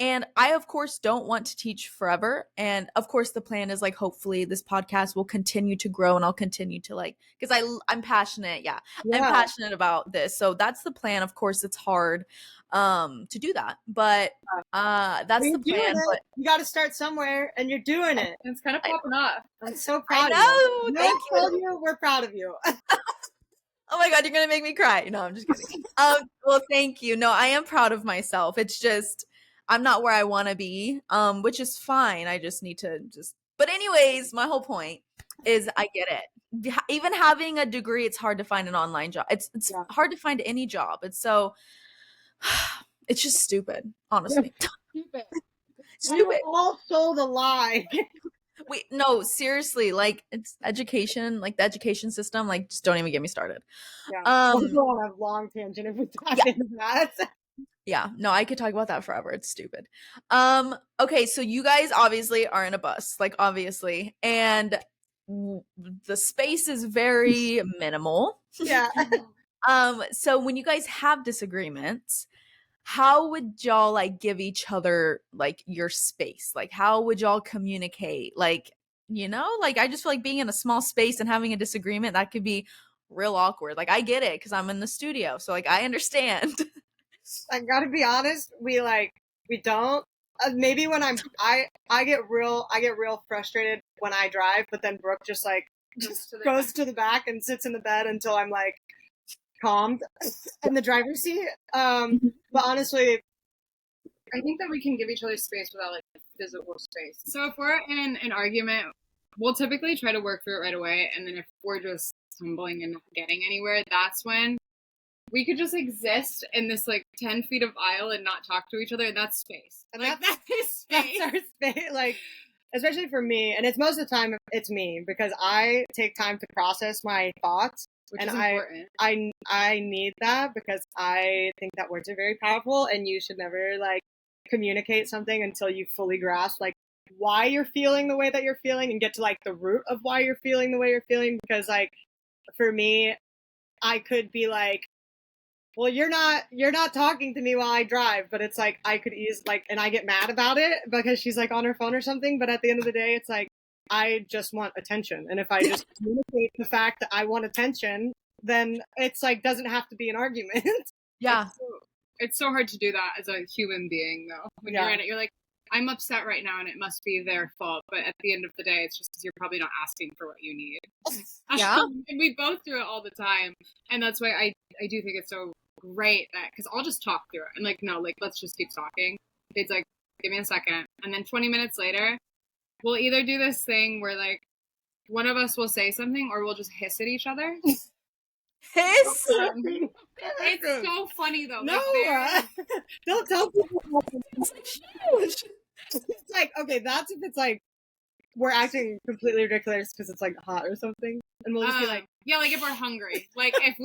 And I of course don't want to teach forever, and of course the plan is like hopefully this podcast will continue to grow and I'll continue to like because I'm passionate, yeah. I'm Yeah. passionate about this. So that's the plan. Of course it's hard to do that. But that's You're the doing plan, it. but You got to start somewhere, and you're doing it. It's kind of popping off. I'm so I proud of know. you. Thank No one told you. We're proud of you. Oh my god, you're gonna make me cry. No, I'm just kidding. Well, thank you. No, I am proud of myself. It's just I'm not where I want to be, which is fine. I just need to just. But anyways, my whole point is I get it. Even having a degree, it's hard to find an online job. It's Yeah. hard to find any job. It's so it's just stupid, honestly. Stupid. Stupid. All sold a lie. Wait, no, seriously, like it's education, like the education system, like just don't even get me started. Yeah. We'll go on a long tangent if we dive into that. Yeah, no, I could talk about that forever. It's stupid. Okay, so you guys obviously are in a bus, like obviously, and the space is very minimal. Yeah. So when you guys have disagreements, how would y'all like give each other like your space? Like how would y'all communicate? Like, like I just feel like being in a small space and having a disagreement that could be real awkward. Like I get it because I'm in the studio, so like I understand. I gotta be honest, we don't. Maybe when I get real frustrated when I drive, but then Brooke just goes to the back and sits in the bed until I'm like calmed in the driver's seat. But honestly, I think that we can give each other space without like physical space. So if we're in an argument, we'll typically try to work through it right away. And then if we're just stumbling and not getting anywhere, that's when we could just exist in this like 10 feet of aisle and not talk to each other. And that's space. And like that is space. That's our space. Like, especially for me, and it's most of the time it's me because I take time to process my thoughts. Which and is important. I need that because I think that words are very powerful, and you should never like communicate something until you fully grasp like why you're feeling the way that you're feeling and get to like the root of why you're feeling the way you're feeling. Because like for me, I could be like, well, you're not talking to me while I drive, but it's like I could and I get mad about it because she's like on her phone or something. But at the end of the day, it's like I just want attention, and if I just communicate the fact that I want attention, then it's like doesn't have to be an argument. Yeah, it's so hard to do that as a human being, though. When you're in it, you're like, I'm upset right now, and it must be their fault. But at the end of the day, it's just because you're probably not asking for what you need. Yeah, and we both do it all the time, and that's why I do think it's so great that because I'll just talk through it. I'm like, no, like let's just keep talking. It's like, give me a second, and then 20 minutes later, we'll either do this thing where like one of us will say something, or we'll just hiss at each other. Hiss. It's so funny though. No, like, don't tell people. It's like huge. It's like okay, that's if it's like we're acting completely ridiculous because it's like hot or something, and we'll just be like, yeah, like if we're hungry, like if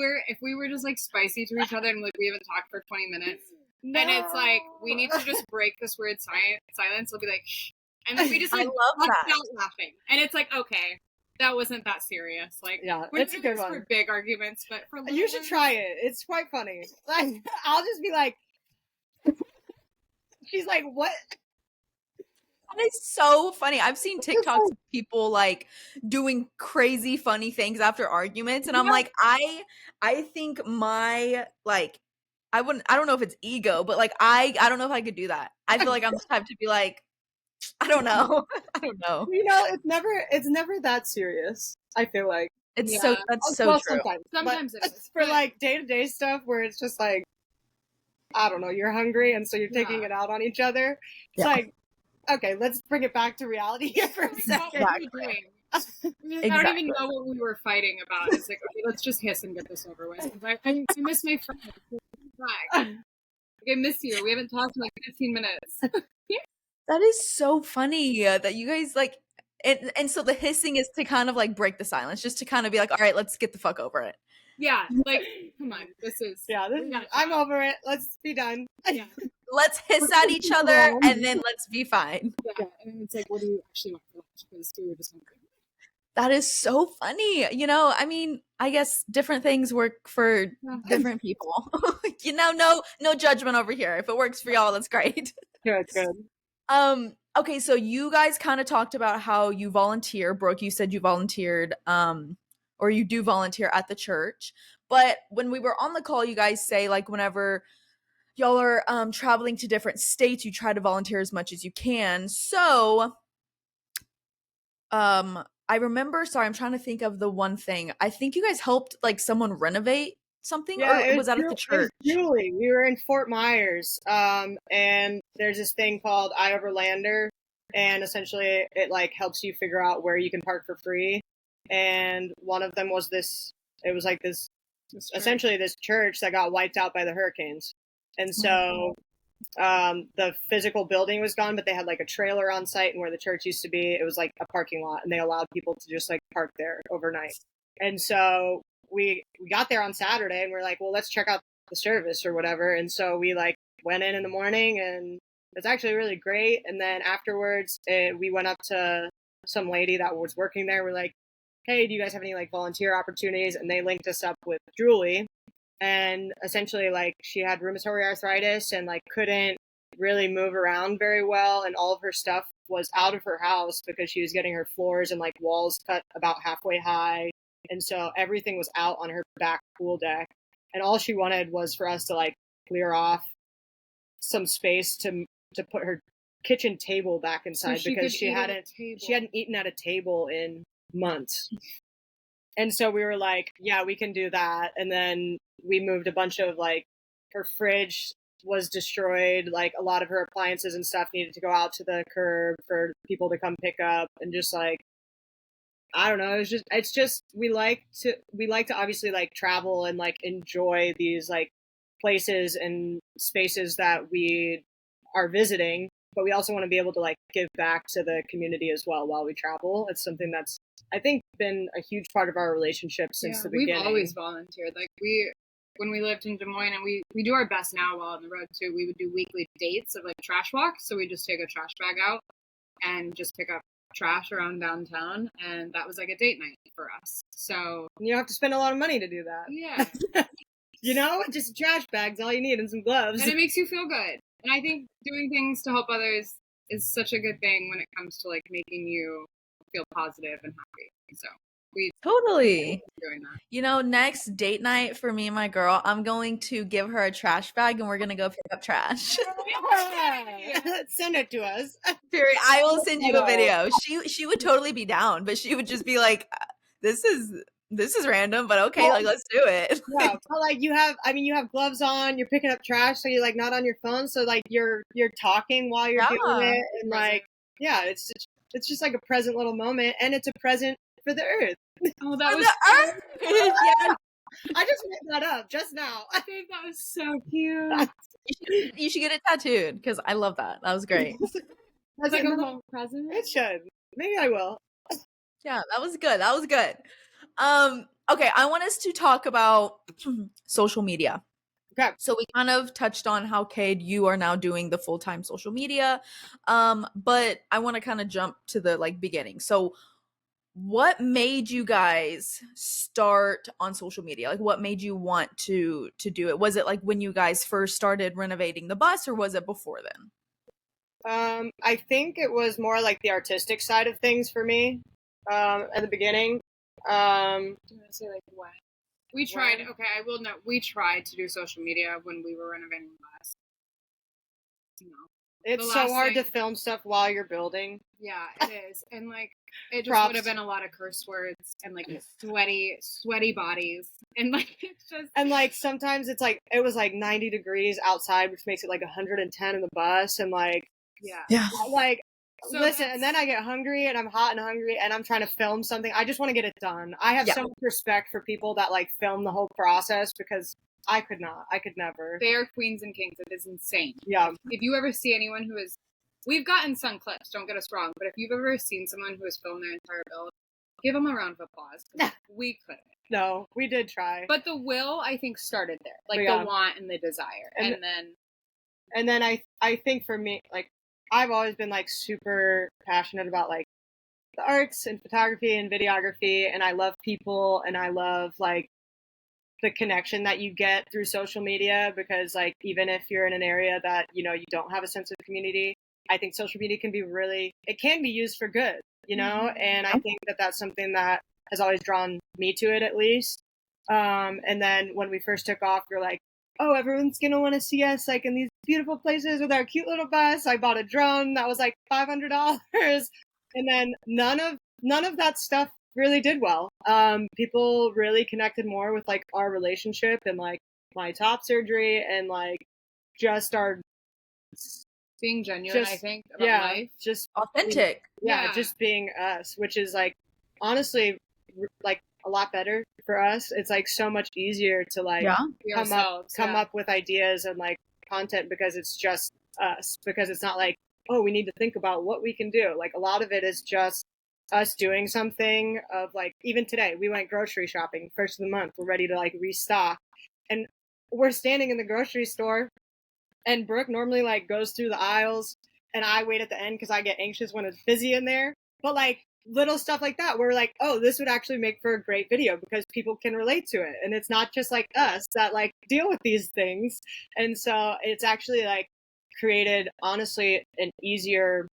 we were just like spicy to each other and like we haven't talked for 20 minutes, no. and it's like we need to just break this weird silence. We'll be like, shh. And then we just like I love bust that. out laughing, and it's like okay, that wasn't that serious. Like Yeah, we're it's a doing good this one. for big arguments, but for little You should ones, try it. It's quite funny. Like I'll just be like, she's like, what? That is so funny. I've seen TikToks of people like doing crazy funny things after arguments, and I'm like, I think my like I don't know if it's ego, but like I don't know if I could do that. I feel like I'm the type to be like, I don't know. I don't know. You know, it's never that serious. I feel like It's Yeah. that's so well, true. Sometimes it is. for but- like day-to-day stuff where it's just like I don't know, you're hungry and so you're taking it out on each other. It's like okay, let's bring it back to reality here for a What second. were we doing? I don't even know what we were fighting about. It's like, okay, let's just hiss and get this over with. I miss my friend. Like, I miss you. We haven't talked in like 15 minutes. That is so funny that you guys like and so the hissing is to kind of like break the silence, just to kind of be like, all right, let's get the fuck over it. Yeah, like, come on. This is... Yeah, we gotta I'm talk. over it. Let's be done. Yeah. let's hiss at each other and then let's be fine. Yeah, and it's like, what do you actually want for lunch? Because we were just hungry. That is so funny. You know, I mean, I guess different things work for different people. You know, no judgment over here. If it works for y'all, that's great. Good, good. Okay, so you guys kind of talked about how you volunteer. Brooke, you said you volunteered, or you do volunteer at the church. But when we were on the call, you guys say like whenever y'all are traveling to different states, you try to volunteer as much as you can. So, I remember. Sorry, I'm trying to think of the one thing. I think you guys helped like someone renovate something, Yeah, or was that at the It church? was Julie. We were in Fort Myers, and there's this thing called iOverlander, and essentially it like helps you figure out where you can park for free. And one of them was this. It was like this, essentially this church that got wiped out by the hurricanes, and so the physical building was gone, but they had like a trailer on site, and where the church used to be, it was like a parking lot, and they allowed people to just like park there overnight. And so we got there on Saturday, and we're like, well, let's check out the service or whatever. And so we like went in the morning, and it's actually really great. And then afterwards, we went up to some lady that was working there. We're like, hey, do you guys have any like volunteer opportunities? And they linked us up with Julie. And essentially, like, she had rheumatoid arthritis and like couldn't really move around very well, and all of her stuff was out of her house because she was getting her floors and like walls cut about halfway high, and so everything was out on her back pool deck. And all she wanted was for us to like clear off some space to put her kitchen table back inside, So because she hadn't eaten at a table in months. And so we were like, yeah, we can do that. And then we moved a bunch of like, her fridge was destroyed. Like a lot of her appliances and stuff needed to go out to the curb for people to come pick up. And just like, I don't know. It's just, we like to obviously like travel and like enjoy these like places and spaces that we are visiting, but we also want to be able to like give back to the community as well while we travel. It's something that's, I think, been a huge part of our relationship since the beginning. We've always volunteered. Like when we lived in Des Moines, and we do our best now while on the road too, we would do weekly dates of like trash walks. So we just take a trash bag out and just pick up trash around downtown, and that was like a date night for us. So you don't have to spend a lot of money to do that. Yeah. You know, just trash bags, all you need, and some gloves. And it makes you feel good. And I think doing things to help others is such a good thing when it comes to like making you feel positive and happy. So we totally doing that. You know, next date night for me and my girl, I'm going to give her a trash bag and we're gonna go pick up trash. Send it to us. Period. I will send you a video. She would totally be down, but she would just be like, this is random, but okay, like let's do it. Yeah, but like you have gloves on, you're picking up trash, so you're like not on your phone, so like you're talking while you're doing it, and like it's just like a present little moment, and it's a present for the earth. Oh, that was the earth. Yeah. I just made that up just now. I think that was so cute. You should get it tattooed because I love that. That was great. That's like a little present. It should. Maybe I will. Yeah, that was good. That was good. Okay, I want us to talk about social media. Okay. So we kind of touched on how, Kade, you are now doing the full-time social media. But I want to kind of jump to the like beginning. So what made you guys start on social media? Like what made you want to do it? Was it like when you guys first started renovating the bus, or was it before then? I think it was more like the artistic side of things for me at the beginning. Do you want to say like when? We tried. Okay, I will know. We tried to do social media when we were renovating the bus. No. It's so hard to film stuff while you're building. Yeah, it is. And like it just would have been a lot of curse words and like sweaty bodies. And like it's just, and like sometimes it's like it was like 90 degrees outside, which makes it like 110 in the bus, and like like so listen, and then I get hungry and I'm hot and hungry and I'm trying to film something. I just want to get it done. I have so much respect for people that like film the whole process, because I could not. I could never. They are queens and kings. It is insane. Yeah. If you ever see anyone who is, we've gotten some clips, don't get us wrong, but if you've ever seen someone who has filmed their entire build, give them a round of applause. We couldn't. No, we did try. But the will, I think, started there. Like the want and the desire. And then And then I think for me, like, I've always been like super passionate about like the arts and photography and videography, and I love people, and I love like the connection that you get through social media, because like even if you're in an area that you don't have a sense of community, I think social media can be it can be used for good, and I think that that's something that has always drawn me to it, at least. And then when we first took off, you're like, oh, everyone's gonna want to see us like in these beautiful places with our cute little bus. I bought a drone that was like $500, and then none of that stuff really did well. People really connected more with like our relationship and like my top surgery and like just our being genuine, I think, about life. Just authentic. Just being us, which is like honestly like a lot better for us. It's like so much easier to like come up with ideas and like content, because it's just us, because it's not like, oh, we need to think about what we can do. Like a lot of it is just us doing something. Of like, even today we went grocery shopping, first of the month, we're ready to like restock, and we're standing in the grocery store, and Brooke normally like goes through the aisles and I wait at the end because I get anxious when it's busy in there. But like little stuff like that, we're like, oh, this would actually make for a great video because people can relate to it, and it's not just like us that like deal with these things. And so it's actually like created, honestly, an easier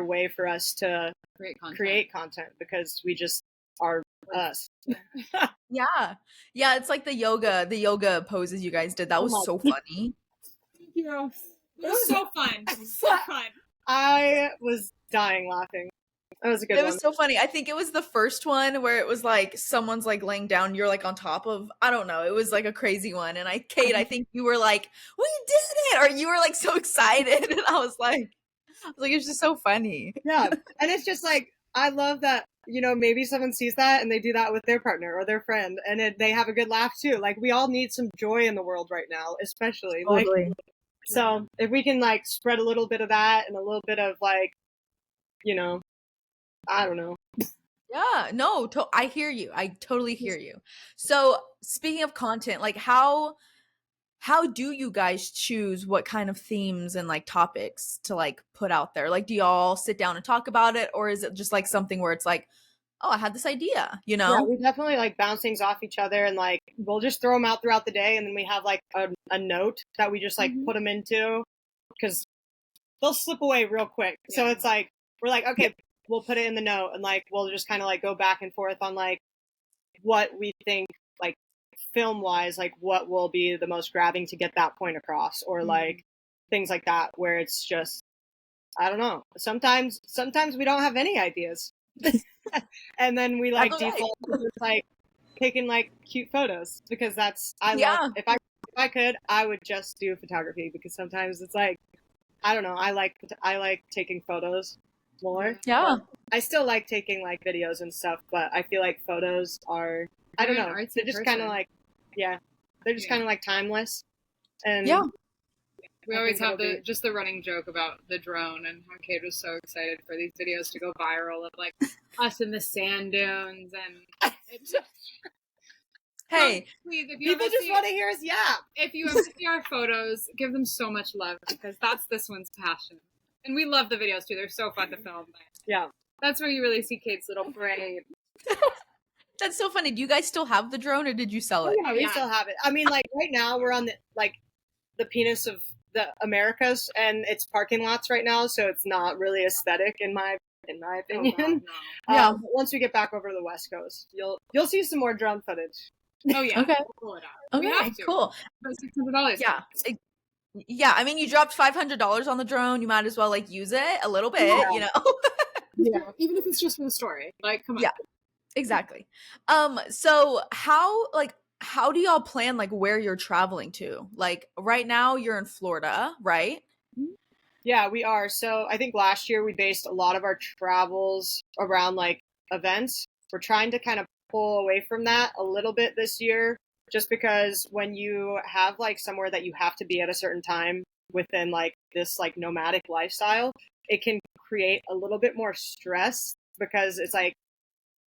way for us to create content, because we just are us. Yeah, it's like the yoga poses you guys did. That was so funny. Yeah, it was so fun. So fun. I was dying laughing. That was a good one. It was so funny. I think it was the first one where it was like someone's like laying down, you're like on top of, I don't know, it was like a crazy one. And Kate, I think you were like, we did it, or you were like so excited, and I was like, it's just so funny. Yeah, and it's just like, I love that, maybe someone sees that and they do that with their partner or their friend, and they have a good laugh too. Like, we all need some joy in the world right now, especially. Totally. Like, so if we can like spread a little bit of that and a little bit of like, I don't know. Yeah, no, I hear you. I totally hear you. So speaking of content, like how do you guys choose what kind of themes and like topics to like put out there? Like, do y'all sit down and talk about it, or is it just like something where it's like, oh, I had this idea, Yeah, we definitely like bounce things off each other, and like we'll just throw them out throughout the day, and then we have like a note that we just like put them into, because they'll slip away real quick. Yeah. So it's like, we're like, okay, we'll put it in the note, and like we'll just kind of like go back and forth on like what we think, like film wise, like what will be the most grabbing to get that point across, or like things like that, where it's just, I don't know, sometimes we don't have any ideas. And then we like default to like taking like cute photos, because that's, I love, if I could, I would just do photography, because sometimes it's like, I don't know, I like taking photos more. Yeah, I still like taking like videos and stuff, but I feel like photos are, I don't know, they're just kind of like, they're just kind of like timeless. And we always have the running joke about the drone, and how Kate was so excited for these videos to go viral of like us in the sand dunes, and it's just, hey, please, if you people just want to hear us yap. If you ever see our photos, give them so much love, because that's this one's passion. And we love the videos too; they're so fun to film. Yeah, that's where you really see Kate's little brain. That's so funny. Do you guys still have the drone, or did you sell it? Yeah, we still have it. I mean, like right now we're on the penis of the Americas, and it's parking lots right now, so it's not really aesthetic in my opinion. No. Once we get back over to the West Coast, you'll see some more drone footage. Oh yeah. Okay. We'll pull it out. Okay. Cool. $600. Yeah. Yeah. I mean, you dropped $500 on the drone. You might as well like use it a little bit. Yeah. Even if it's just for the story. Like, come on. Yeah. Exactly. So how do y'all plan like where you're traveling to? Like right now you're in Florida, right? Yeah, we are. So I think last year we based a lot of our travels around like events. We're trying to kind of pull away from that a little bit this year, just because when you have like somewhere that you have to be at a certain time within like this like nomadic lifestyle, it can create a little bit more stress, because it's like,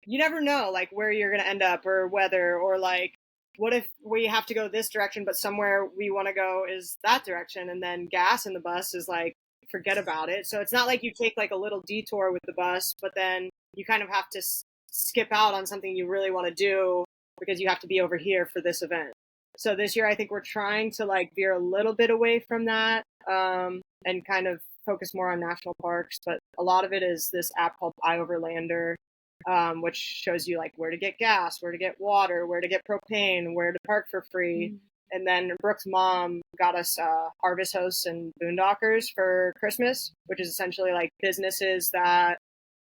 you never know like where you're going to end up, or weather, or like what if we have to go this direction, but somewhere we want to go is that direction, and then gas in the bus is like, forget about it. So it's not like you take like a little detour with the bus, but then you kind of have to skip out on something you really want to do because you have to be over here for this event. So this year, I think we're trying to like veer a little bit away from that, and kind of focus more on national parks. But a lot of it is this app called iOverlander, which shows you like where to get gas, where to get water, where to get propane, where to park for free. Mm-hmm. And then Brooke's mom got us Harvest Hosts and Boondockers for Christmas, which is essentially like businesses that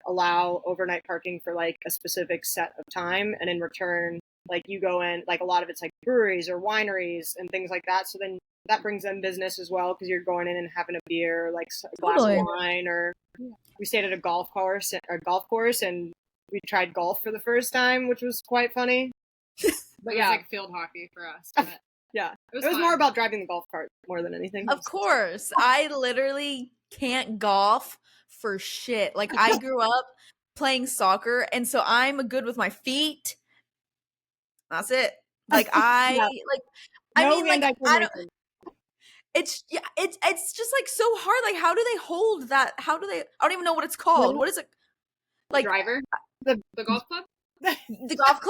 allow overnight parking for like a specific set of time. And in return, like you go in, like a lot of it's like breweries or wineries and things like that. So then that brings them business as well, because you're going in and having a beer, or like a glass of wine. Or we stayed at a golf course, and we tried golf for the first time, which was quite funny. But yeah, it was like field hockey for us. But yeah, it was more about driving the golf cart more than anything. Of course. I literally can't golf for shit. Like, I grew up playing soccer, and so I'm good with my feet. That's it. Like, I don't. It's just like so hard. Like, how do they hold that? I don't even know what it's called. What is it? Like, driver? The golf club? The golf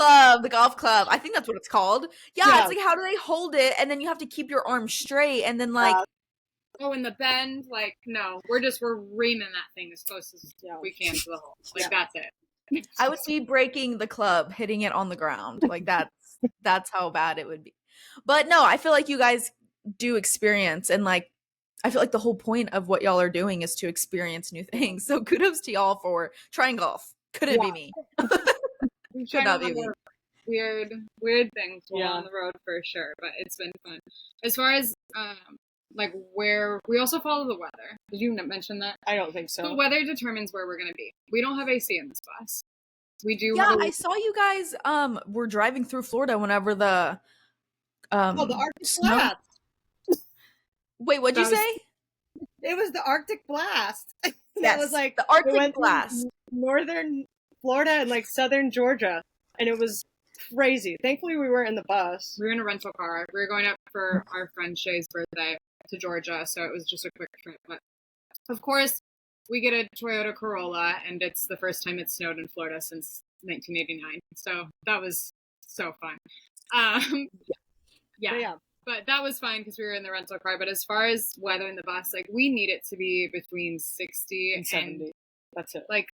club. I think that's what it's called. Yeah, it's like, how do they hold it? And then you have to keep your arms straight, and then like, in the bend, like, no, we're reaming that thing as close as we can to the hole. Like, that's it. I would be breaking the club, hitting it on the ground. Like, that's how bad it would be. But no, I feel like you guys do experience, and like, I feel like the whole point of what y'all are doing is to experience new things. So kudos to y'all for trying golf. Couldn't be me. Could not be me. Weird things while on the road for sure, but it's been fun. As far as like where we also follow the weather. Did you mention that? I don't think so. The weather determines where we're going to be. We don't have AC in this bus. We do. Yeah, I saw you guys were driving through Florida whenever the the Arctic blast. Wait, what'd you say? It was the Arctic blast. Yes, was like the Arctic blast. Northern Florida and like southern Georgia, and it was crazy. Thankfully, we weren't in the bus. We were in a rental car. We were going up for our friend Shay's birthday to Georgia, so it was just a quick trip. But of course, we get a Toyota Corolla, and it's the first time it snowed in Florida since 1989. So that was so fun. Yeah. But that was fine because we were in the rental car. But as far as weather in the bus, like, we need it to be between 60 and 70. That's it. Like,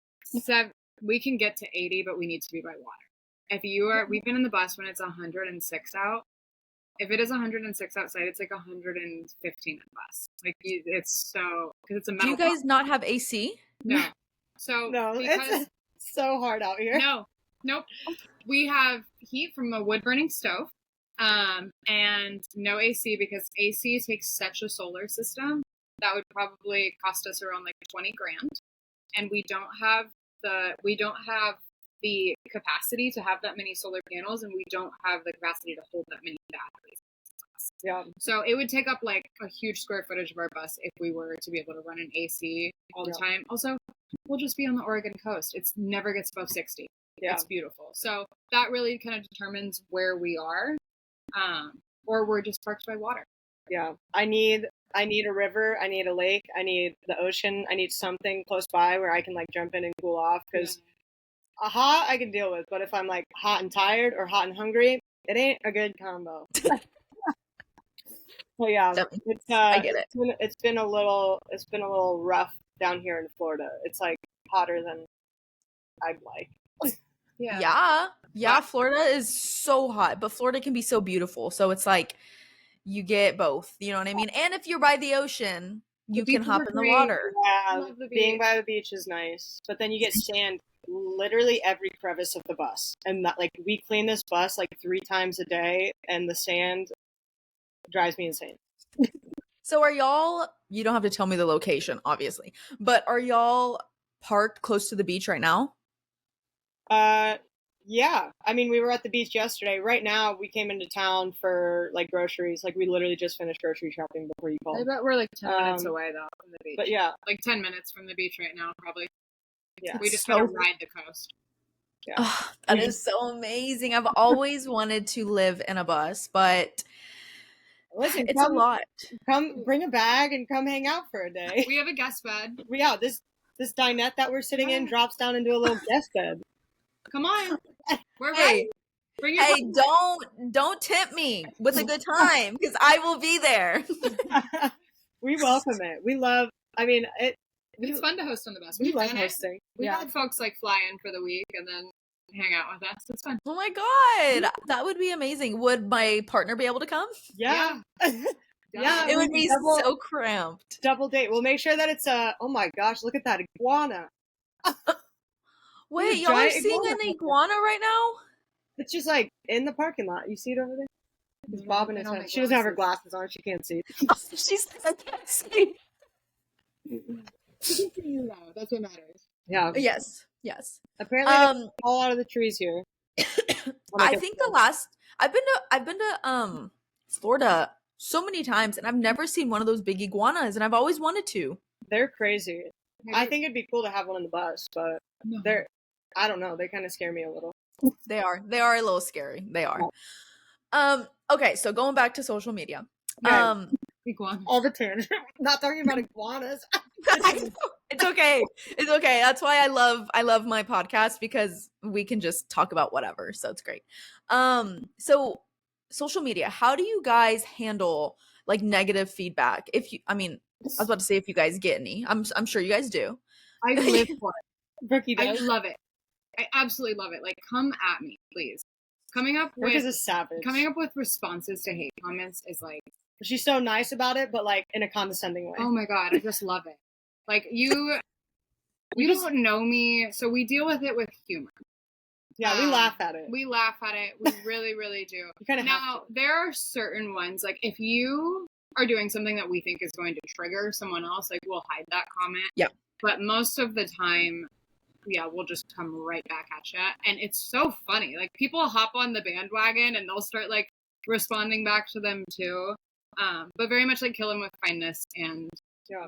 we can get to 80, but we need to be by water. We've been in the bus when it's 106 out. If it is 106 outside, it's like 115 in the bus. Like, it's so, because it's a metal. Do you guys not have AC? No. So, it's so hard out here. Nope. We have heat from a wood burning stove. And no AC, because AC takes such a solar system that would probably cost us around like $20,000, and we don't have the capacity to have that many solar panels, and we don't have the capacity to hold that many batteries. Yeah. So it would take up like a huge square footage of our bus if we were to be able to run an AC all the time. Also, we'll just be on the Oregon coast. It never gets above 60. Yeah. It's beautiful. So that really kind of determines where we are. Or we're just parked by water. Yeah. I need a river. I need a lake. I need the ocean. I need something close by where I can like jump in and cool off, because a hot I can deal with, but if I'm like hot and tired or hot and hungry, it ain't a good combo. So yeah, I get it. It's been a little rough down here in Florida. It's like hotter than I'd like. Yeah, Florida is so hot, but Florida can be so beautiful. So it's like you get both, you know what I mean? And if you're by the ocean, you can hop in the water. Yeah, being by the beach is nice, but then you get sand literally every crevice of the bus. And that, like, we clean this bus like 3 times a day, and the sand drives me insane. So are y'all, you don't have to tell me the location, obviously, but are y'all parked close to the beach right now? Yeah. I mean, we were at the beach yesterday. Right now, we came into town for like groceries. Like, we literally just finished grocery shopping before you called. I bet we're like 10 minutes away though from the beach. But yeah, like 10 minutes from the beach right now, probably. Yeah. We just gotta ride the coast. Yeah. Oh, that is so amazing. I've always wanted to live in a bus, but Listen, it's a lot. Come bring a bag and come hang out for a day. We have a guest bed. This dinette that we're sitting in drops down into a little guest bed. Come on. We're Hey, ready. Bring your hey, don't tempt me with a good time because I will be there. We welcome it. We love. I mean, It's fun to host on the bus. we We've love done it. hosting. We've Yeah. had folks like fly in for the week and then hang out with us. It's fun. Oh my god, that would be amazing. Would my partner be able to come? Yeah. Yeah, It would be double- so cramped. Double date. We'll make sure that it's oh my gosh, look at that iguana. Wait, a y'all are giant seeing an iguana. iguana right now? It's just like in the parking lot. You see it over there? It's bobbing his head. She doesn't have her glasses on. She can't see. She's I can't see. That's what matters. Yeah. Yes. Apparently, they fall out of the trees here. I think I've been to Florida so many times and I've never seen one of those big iguanas and I've always wanted to. They're crazy. I think it'd be cool to have one in the bus, but I don't know. They kind of scare me a little. They are a little scary. They are. Okay, so going back to social media. Iguana. All the tangent. Not talking about iguanas. It's okay. It's okay. That's why I love my podcast because we can just talk about whatever. So it's great. So social media, how do you guys handle like negative feedback? I was about to say if you guys get any. I'm sure you guys do. I live for it. Brookie I does. love it. I absolutely love it. Like, come at me, please. Brooke is a savage. Coming up with responses to hate comments is like, She's so nice about it, but like in a condescending way. oh my god, I just love it. Like you don't know me, so we deal with it with humor. Yeah, we laugh at it. We laugh at it. We really, really do. You kind of have Now, there are certain ones, like if you are doing something that we think is going to trigger someone else, like we'll hide that comment. Yeah. But most of the time, yeah, we'll just come right back at you. And it's so funny. Like people hop on the bandwagon and they'll start like responding back to them too. But very much like kill them with kindness and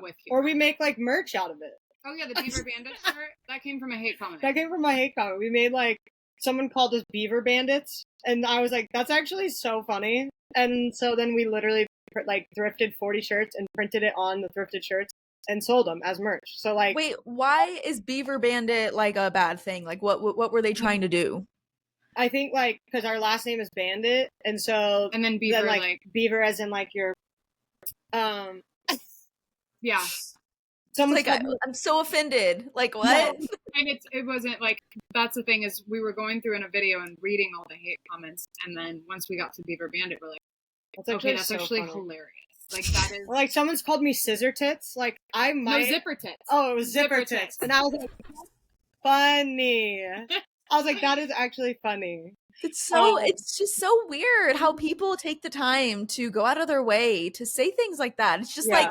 with humor. Or we make like merch out of it. Oh yeah, the Beaver Bandit shirt? That came from a hate comment. That came from my hate comment. We made like, someone called us Beaver Bandits. And I was like, that's actually so funny. And so then we literally like thrifted 40 shirts and printed it on the thrifted shirts and sold them as merch. So like, wait, why is Beaver Bandit like a bad thing? Like what were they trying to do? I think like because our last name is Bandit, and so and then Beaver like Beaver as in like your yeah. Someone's like I'm so offended. Like what? No. And it wasn't like, that's the thing is we were going through in a video and reading all the hate comments, and then once we got to Beaver Bandit, we're like, that's actually hilarious. Like that is like someone's called me scissor tits. Like I might zipper tits. Oh, it was zipper tits. And I was like, funny. I was like, that is actually funny. It's just so weird how people take the time to go out of their way to say things like that. It's just like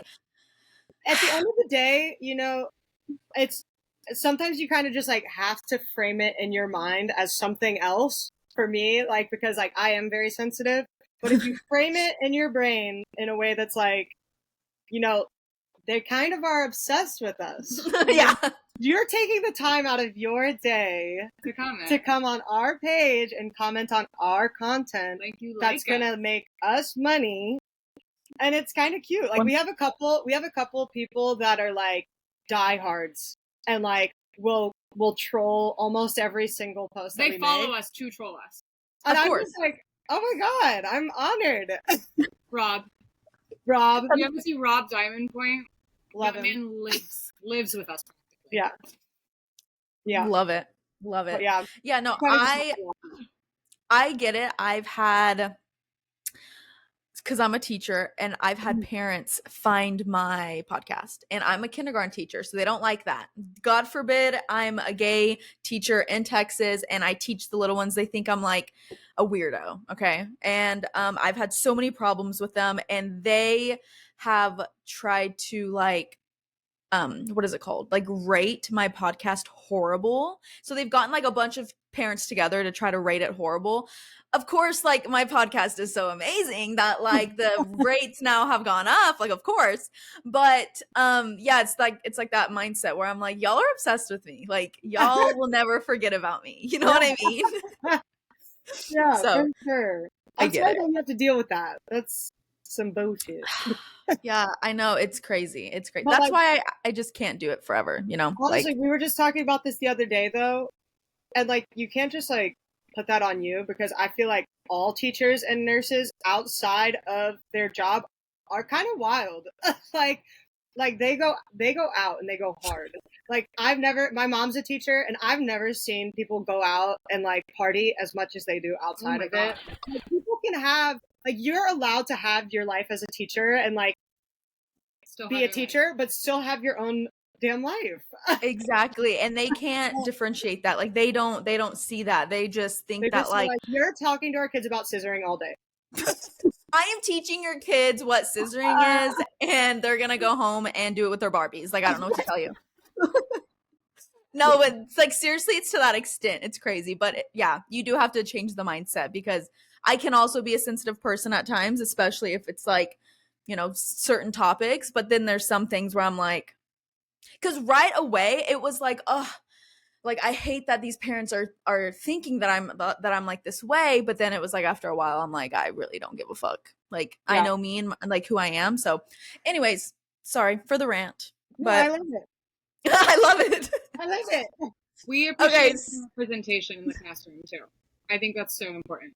at the end of the day, you know, it's sometimes you kind of just like have to frame it in your mind as something else for me, like because like I am very sensitive. But if you frame it in your brain in a way that's like, you know, they kind of are obsessed with us. Yeah. You're taking the time out of your day to come on our page and comment on our content that's going to make us money. And it's kind of cute. Like we have a couple people that are like diehards and like will troll almost every single post that we make. They follow us to troll us. And I'm just like, oh my god, I'm honored. Rob. You ever see Rob Diamond Point? Love that him. man lives with us. Yeah. Love it. But yeah. No, I get it. I've had, because I'm a teacher and I've had parents find my podcast, and I'm a kindergarten teacher, so they don't like that. God forbid I'm a gay teacher in Texas and I teach the little ones. They think I'm like a weirdo. Okay. And I've had so many problems with them, and they have tried to like what is it called? Like rate my podcast horrible. So they've gotten like a bunch of parents together to try to rate it horrible. Of course, like my podcast is so amazing that like the rates now have gone up, like of course. But yeah, it's like that mindset where I'm like, y'all are obsessed with me. Like y'all will never forget about me. You know what I mean? Yeah, So, for sure. I I'm get sorry it. that you have to deal with that. That's some bullshit. Yeah, I know, it's crazy. It's crazy. But, That's like, why I just can't do it forever, you know? honestly, Like we were just talking about this the other day, though, and like you can't just like put that on you, because I feel like all teachers and nurses outside of their job are kind of wild. like they go out and they go hard. Like my mom's a teacher, and I've never seen people go out and like party as much as they do outside of it. Like, people can have, like, you're allowed to have your life as a teacher and like Still be a teacher, but still have your own damn life. exactly, and they can't differentiate that. Like they don't see that. They just think They that just like, you're talking to our kids about scissoring all day. I am teaching your kids what scissoring is, and they're gonna go home and do it with their Barbies. Like I don't know what to tell you. No, but it's like seriously, it's to that extent. It's crazy, but yeah, you do have to change the mindset, because I can also be a sensitive person at times, especially if it's like, you know, certain topics. But then there's some things where I'm like, because right away it was like, oh, like I hate that these parents are thinking that I'm like this way. But then it was like after a while, I'm like, I really don't give a fuck. Like I know me and like who I am. So, anyways, sorry for the rant, No, I but love it. I love it. I love it. We appreciate representation in the classroom too. I think that's so important.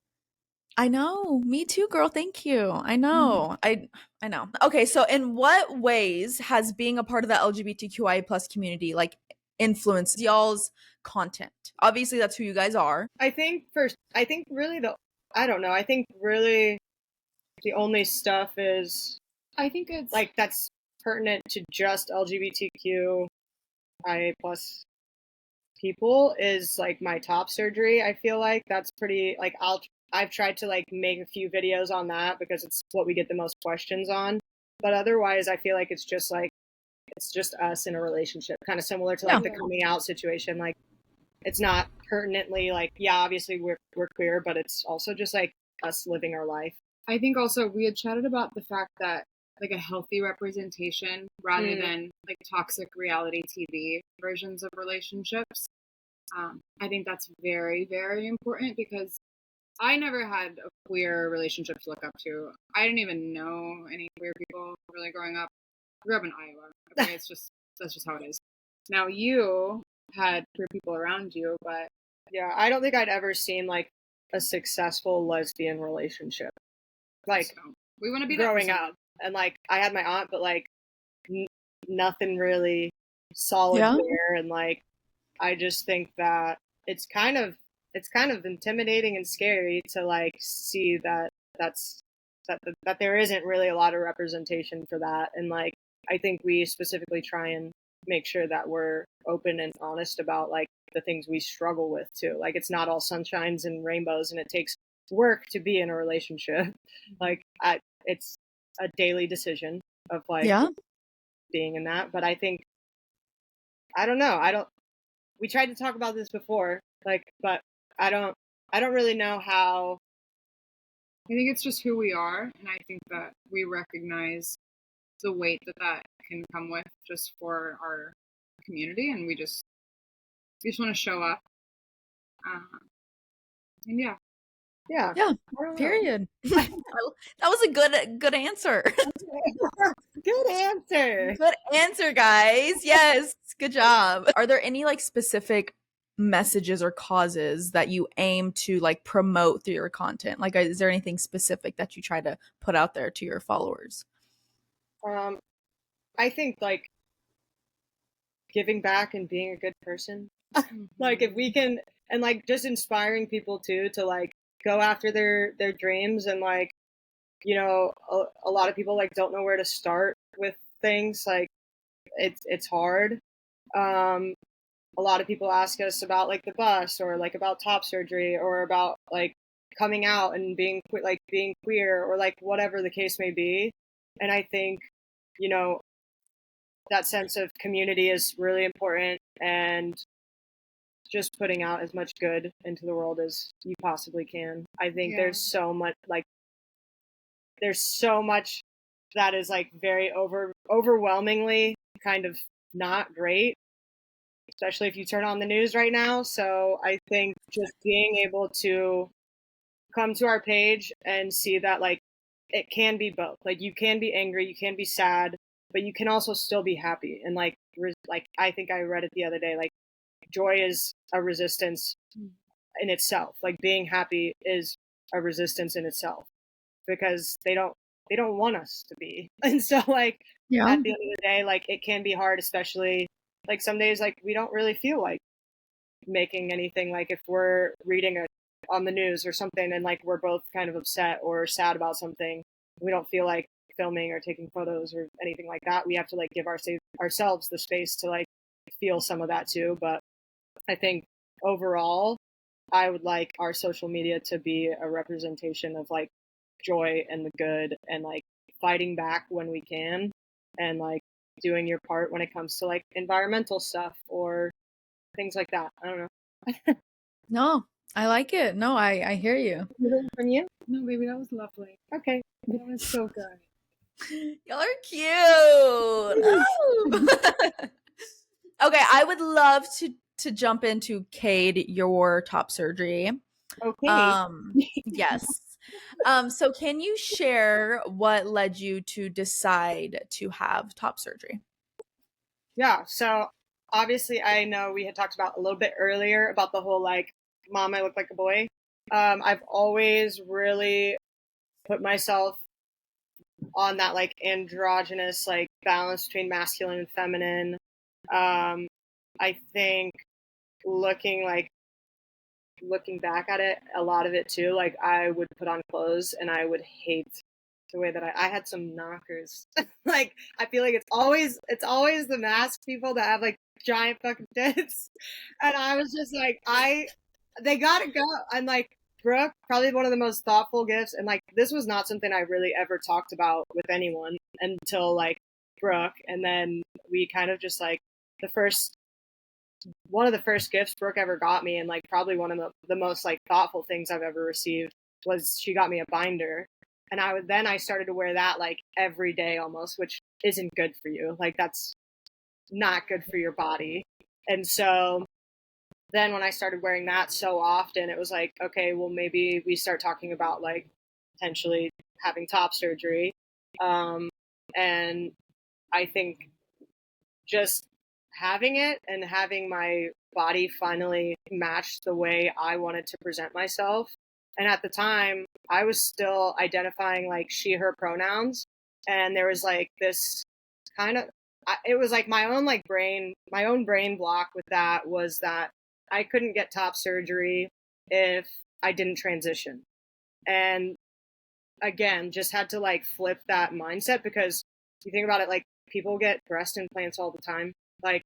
I know. Me too, girl. Thank you. I know. I know. Okay, so in what ways has being a part of the LGBTQIA plus community like influenced y'all's content? Obviously, that's who you guys are. I think really I don't know. I think really the only stuff is, I think it's like, that's pertinent to just LGBTQIA plus people is like my top surgery. I feel like that's pretty, like, I've tried to like make a few videos on that because it's what we get the most questions on. But otherwise, I feel like it's just us in a relationship, kind of similar to like the coming out situation. Like, it's not pertinently like, yeah, obviously we're queer, but it's also just like us living our life. I think also we had chatted about the fact that like a healthy representation rather than like toxic reality TV versions of relationships. I think that's very, very important, because I never had a queer relationship to look up to. I didn't even know any queer people really growing up. I grew up in Iowa. Okay, that's just how it is. Now you had queer people around you, but yeah, I don't think I'd ever seen like a successful lesbian relationship. Like, so we want to be growing up, and like I had my aunt, but like nothing really solid there, and like I just think that it's kind of intimidating and scary to like see that there isn't really a lot of representation for that. And like I think we specifically try and make sure that we're open and honest about like the things we struggle with too. Like, it's not all sunshines and rainbows, and it takes work to be in a relationship. Like, it's a daily decision of like being in that. But I think, I don't know, we tried to talk about this before, like, but I don't really know how. I think it's just who we are, and I think that we recognize the weight that can come with just for our community, and we just want to show up. And yeah. Period. That was a good answer. Good answer. Good answer, guys. Yes, good job. Are there any like specific messages or causes that you aim to like promote through your content? Like, is there anything specific that you try to put out there to your followers? I think like giving back and being a good person. Like, if we can, and like just inspiring people too to like go after their dreams, and like, you know, a lot of people like don't know where to start with things. Like, it's hard. A lot of people ask us about like the bus, or like about top surgery, or about like coming out and being queer, or like whatever the case may be. And I think, you know, that sense of community is really important, and just putting out as much good into the world as you possibly can. I think there's so much that is like very overwhelmingly kind of not great, especially if you turn on the news right now. So I think just being able to come to our page and see that like it can be both. Like you can be angry, you can be sad, but you can also still be happy. And like I think I read it the other day, like joy is a resistance in itself. Like being happy is a resistance in itself, because they don't want us to be. And so like at the end of the day, like it can be hard, especially like some days like we don't really feel like making anything. Like if we're reading on the news or something and like we're both kind of upset or sad about something, we don't feel like filming or taking photos or anything like that. We have to like give ourselves the space to like feel some of that too. But I think overall I would like our social media to be a representation of like joy and the good, and like fighting back when we can, and like doing your part when it comes to like environmental stuff or things like that. I don't know. No, I like it. No, I hear you. From you? No, baby, that was lovely. Okay. That was so good. Y'all are cute. Oh. Okay, I would love to jump into Kade, your top surgery. Okay. Yes. So can you share what led you to decide to have top surgery? Yeah, so obviously I know we had talked about a little bit earlier about the whole like mom, I look like a boy. I've always really put myself on that like androgynous like balance between masculine and feminine. I think looking back at it, a lot of it too, like I would put on clothes and I would hate the way that I had some knockers. Like I feel like it's always the masked people that have like giant fucking tits, and I was just like they gotta go. And like Brooke, probably one of the most thoughtful gifts, and like this was not something I really ever talked about with anyone until like Brooke, and then we kind of just like one of the first gifts Brooke ever got me, and like probably one of the most like thoughtful things I've ever received, was she got me a binder. And I started to wear that like every day almost, which isn't good for you. Like that's not good for your body. And so then when I started wearing that so often, it was like, okay, well maybe we start talking about like potentially having top surgery. And I think just having it and having my body finally match the way I wanted to present myself. And at the time, I was still identifying like she, her pronouns. And there was like this kind of, it was like my own brain block with that was that I couldn't get top surgery if I didn't transition. And again, just had to like flip that mindset, because you think about it, like people get breast implants all the time. Like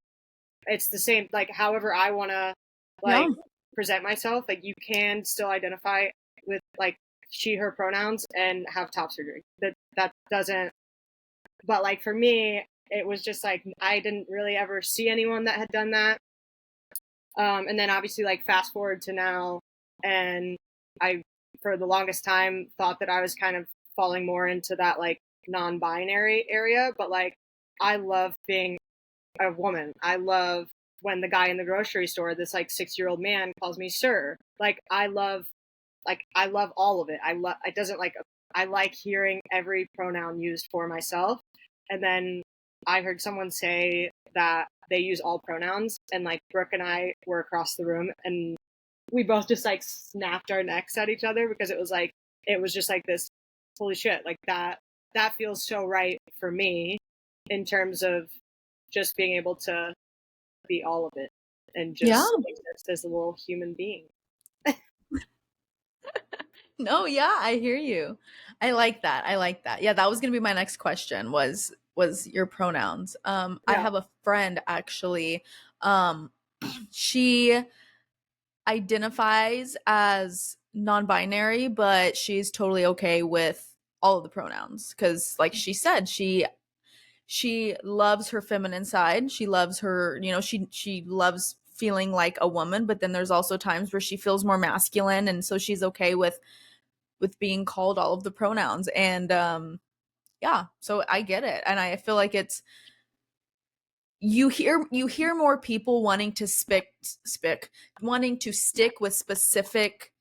it's the same, like however I want to like present myself, like you can still identify with like she, her pronouns and have top surgery. That doesn't, but like for me, it was just like I didn't really ever see anyone that had done that. And then obviously like fast forward to now, and I for the longest time thought that I was kind of falling more into that like non-binary area, but like I love being a woman. I love when the guy in the grocery store, this like 6-year-old man, calls me sir. Like I love all of it. I like hearing every pronoun used for myself. And then I heard someone say that they use all pronouns, and like Brooke and I were across the room, and we both just like snapped our necks at each other, because it was just like this, holy shit, like that feels so right for me, in terms of just being able to be all of it and just exist as a little human being. No, yeah, I hear you. I like that. Yeah, that was gonna be my next question, was your pronouns. I have a friend actually. She identifies as non-binary, but she's totally okay with all of the pronouns, because like she said, she she loves her feminine side. She loves her, you know, she loves feeling like a woman, but then there's also times where she feels more masculine, and so she's okay with being called all of the pronouns. And yeah, so I get it. And I feel like it's, you hear more people wanting to wanting to stick with specific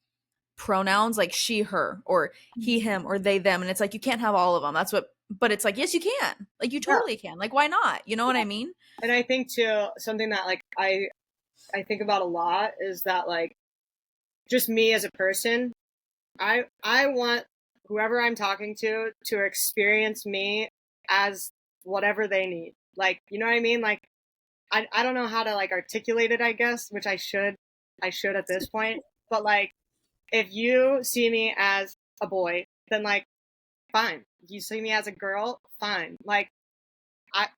pronouns like she, her, or he, him, or they, them, and it's like you can't have all of them. That's what, but it's like yes you can, like you totally can, like why not, you know what I mean? And I think too, something that like I think about a lot is that like just me as a person, I want whoever I'm talking to experience me as whatever they need. Like, you know what I mean? Like I don't know how to like articulate it, I guess, which I should at this point. But like if you see me as a boy, then like fine. If you see me as a girl, fine. Like I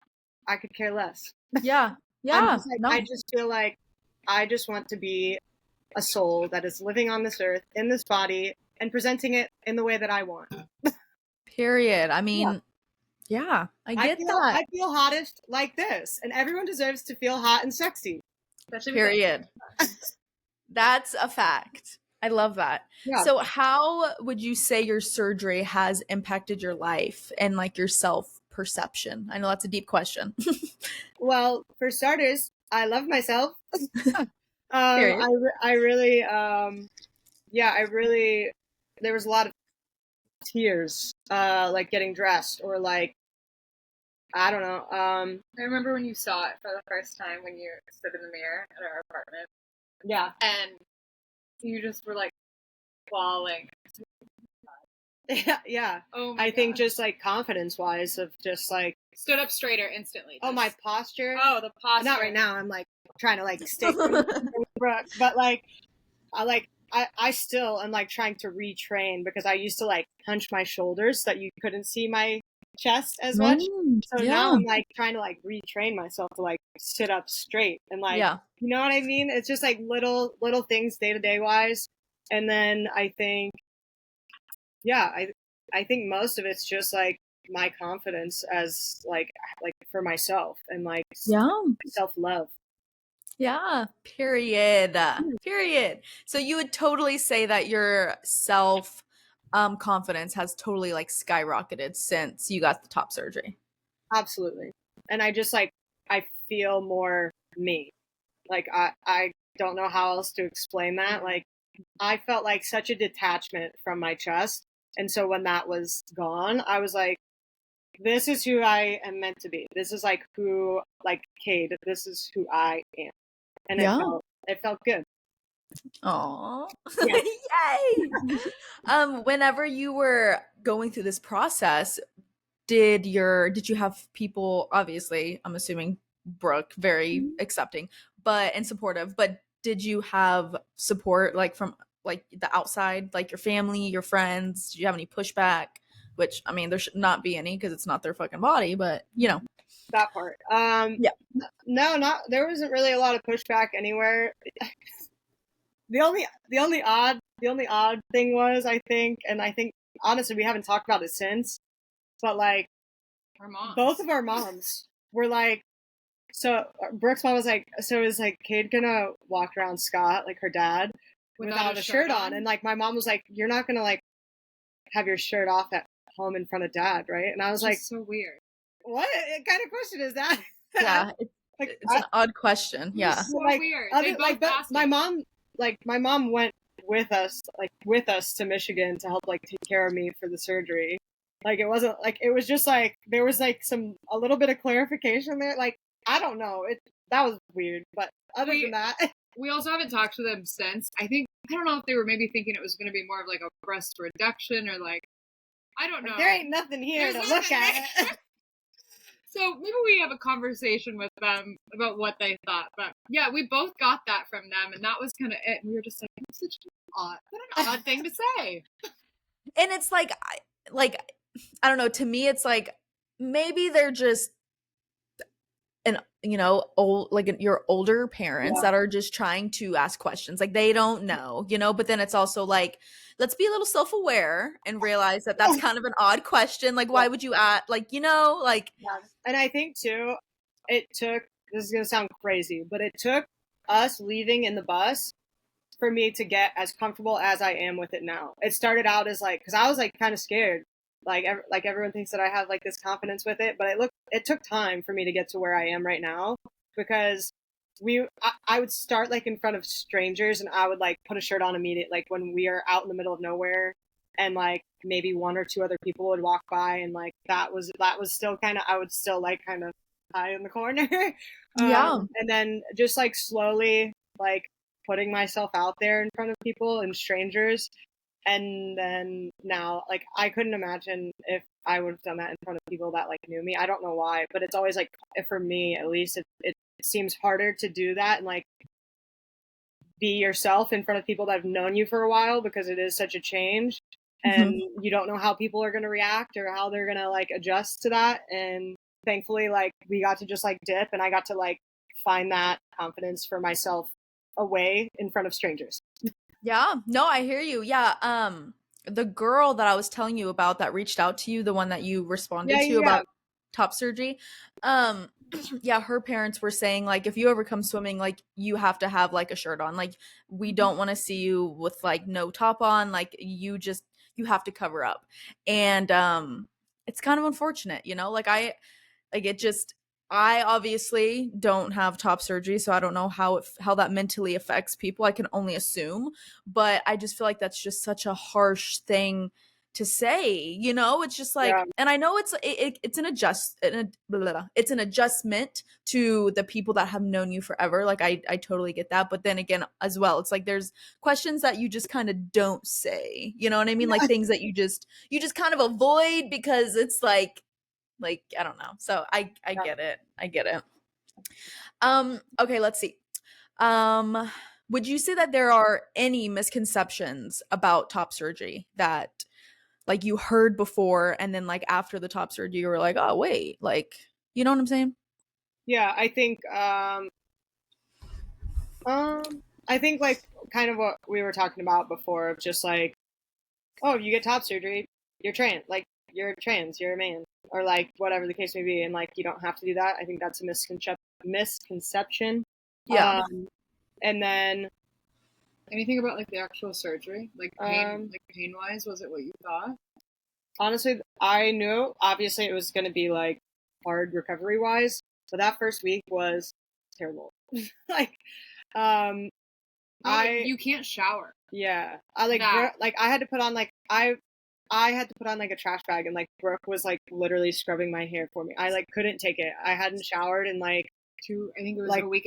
could care less. Yeah. I just feel like I just want to be a soul that is living on this earth in this body and presenting it in the way that I want. Period. I mean, yeah, I get that. I feel hottest like this, and everyone deserves to feel hot and sexy. Period. That's a fact. I love that. Yeah. So how would you say your surgery has impacted your life and like your self-perception? I know that's a deep question. Well, for starters, I love myself. I really, there was a lot of tears, like getting dressed or like, I don't know. I remember when you saw it for the first time when you stood in the mirror at our apartment. Yeah. And you just were like bawling. Yeah. Oh my I think just like confidence wise of just like stood up straighter instantly. Oh, my posture. Oh, the posture. Not right now. I'm like trying to like stick Brooke, but like I still am like trying to retrain because I used to like hunch my shoulders so that you couldn't see my chest as much. So now I'm like trying to like retrain myself to like sit up straight and like you know what I mean? It's just like little things day to day wise. And then I think I think most of it's just like my confidence as like for myself and like self-love. Yeah, period. So you would totally say that your self confidence has totally like skyrocketed since you got the top surgery. Absolutely. And I just like I feel more me. Like I don't know how else to explain that. Like I felt like such a detachment from my chest. And so when that was gone, I was like, this is who I am meant to be. This is like who, like Kade, this is who I am. And it felt good. Aww. Yay! Whenever you were going through this process, did you have people, obviously, I'm assuming Brooke, very accepting, and supportive, but did you have support like from like the outside, like your family, your friends? Did you have any pushback? Which, I mean, there should not be any because it's not their fucking body, but you know. That part. No, there wasn't really a lot of pushback anywhere. The only odd thing was, I think, and I think honestly we haven't talked about it since, but like our moms. Both of our moms were like, so Brooke's mom was like, so is like Kade gonna walk around Scott, like her dad, without a shirt on? And like my mom was like, you're not gonna like have your shirt off at home in front of dad, right? And I was like, so weird. What kind of question is that? Yeah, it's an odd question. Yeah, so like, weird. My mom went with us to Michigan to help like take care of me for the surgery. Like it wasn't like it was just like there was like a little bit of clarification there. Like I don't know, that was weird. But other than that, we also haven't talked to them since. I don't know if they were maybe thinking it was going to be more of like a breast reduction or like I don't know. There ain't nothing here to look at. So maybe we have a conversation with them about what they thought. But yeah, we both got that from them, and that was kind of it. And we were just like, that's such an odd thing to say. And it's like I don't know. To me, it's like maybe they're just. and old, like your older parents that are just trying to ask questions, like they don't know, but then it's also like, let's be a little self-aware and realize that that's kind of an odd question, like why would you ask, like like. And I think too, this is gonna sound crazy, but it took us leaving in the bus for me to get as comfortable as I am with it now. It started out as like, because I was like kind of scared, like everyone thinks that I have like this confidence with it, but it took time for me to get to where I am right now, because I would start like in front of strangers, and I would like put a shirt on immediately, like when we are out in the middle of nowhere, and like maybe one or two other people would walk by, and like that was still kind of, I would still like kind of hide in the corner. Yeah. And then just like slowly like putting myself out there in front of people and strangers. And then now, like, I couldn't imagine if I would have done that in front of people that like knew me. I don't know why, but it's always like, for me at least, it seems harder to do that and like be yourself in front of people that have known you for a while, because it is such a change, and you don't know how people are going to react or how they're going to like adjust to that. And thankfully, like, we got to just like dip, and I got to like find that confidence for myself away in front of strangers. Yeah, no, I hear you. Yeah, the girl that I was telling you about that reached out to you, the one that you responded to about top surgery, yeah, her parents were saying like, if you ever come swimming, like you have to have like a shirt on, like we don't want to see you with like no top on, like you have to cover up. And it's kind of unfortunate, like I obviously don't have top surgery, so I don't know how that mentally affects people. I can only assume, but I just feel like that's just such a harsh thing to say. It's just like, and I know it's an adjustment to the people that have known you forever. Like I totally get that, but then again, as well, it's like there's questions that you just kind of don't say. You know what I mean? Like things that you just kind of avoid because it's like I don't know. So I get it. I get it. Okay, let's see. Would you say that there are any misconceptions about top surgery that like you heard before, and then like after the top surgery you were like, oh wait, like, you know what I'm saying? Yeah, I think like kind of what we were talking about before, of just like, oh, you get top surgery, you're trans, you're a man, or like whatever the case may be, and like you don't have to do that. I think that's a misconception. Yeah. And then anything about like the actual surgery, like pain wise, was it what you thought? Honestly, I knew obviously it was going to be like hard recovery wise, but that first week was terrible. Like, you can't shower. Yeah, I had to put on like I had to put on like a trash bag, and like Brooke was like literally scrubbing my hair for me. I like couldn't take it. I hadn't showered in like I think it was like a week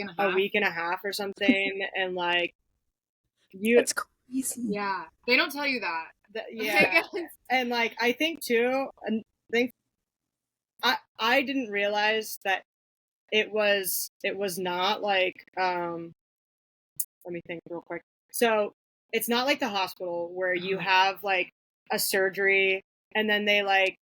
and a half or something, and like that's crazy. Yeah, they don't tell you that. Yeah, and like I think too, I didn't realize that it was not like let me think real quick. So it's not like the hospital where you have like a surgery and then they like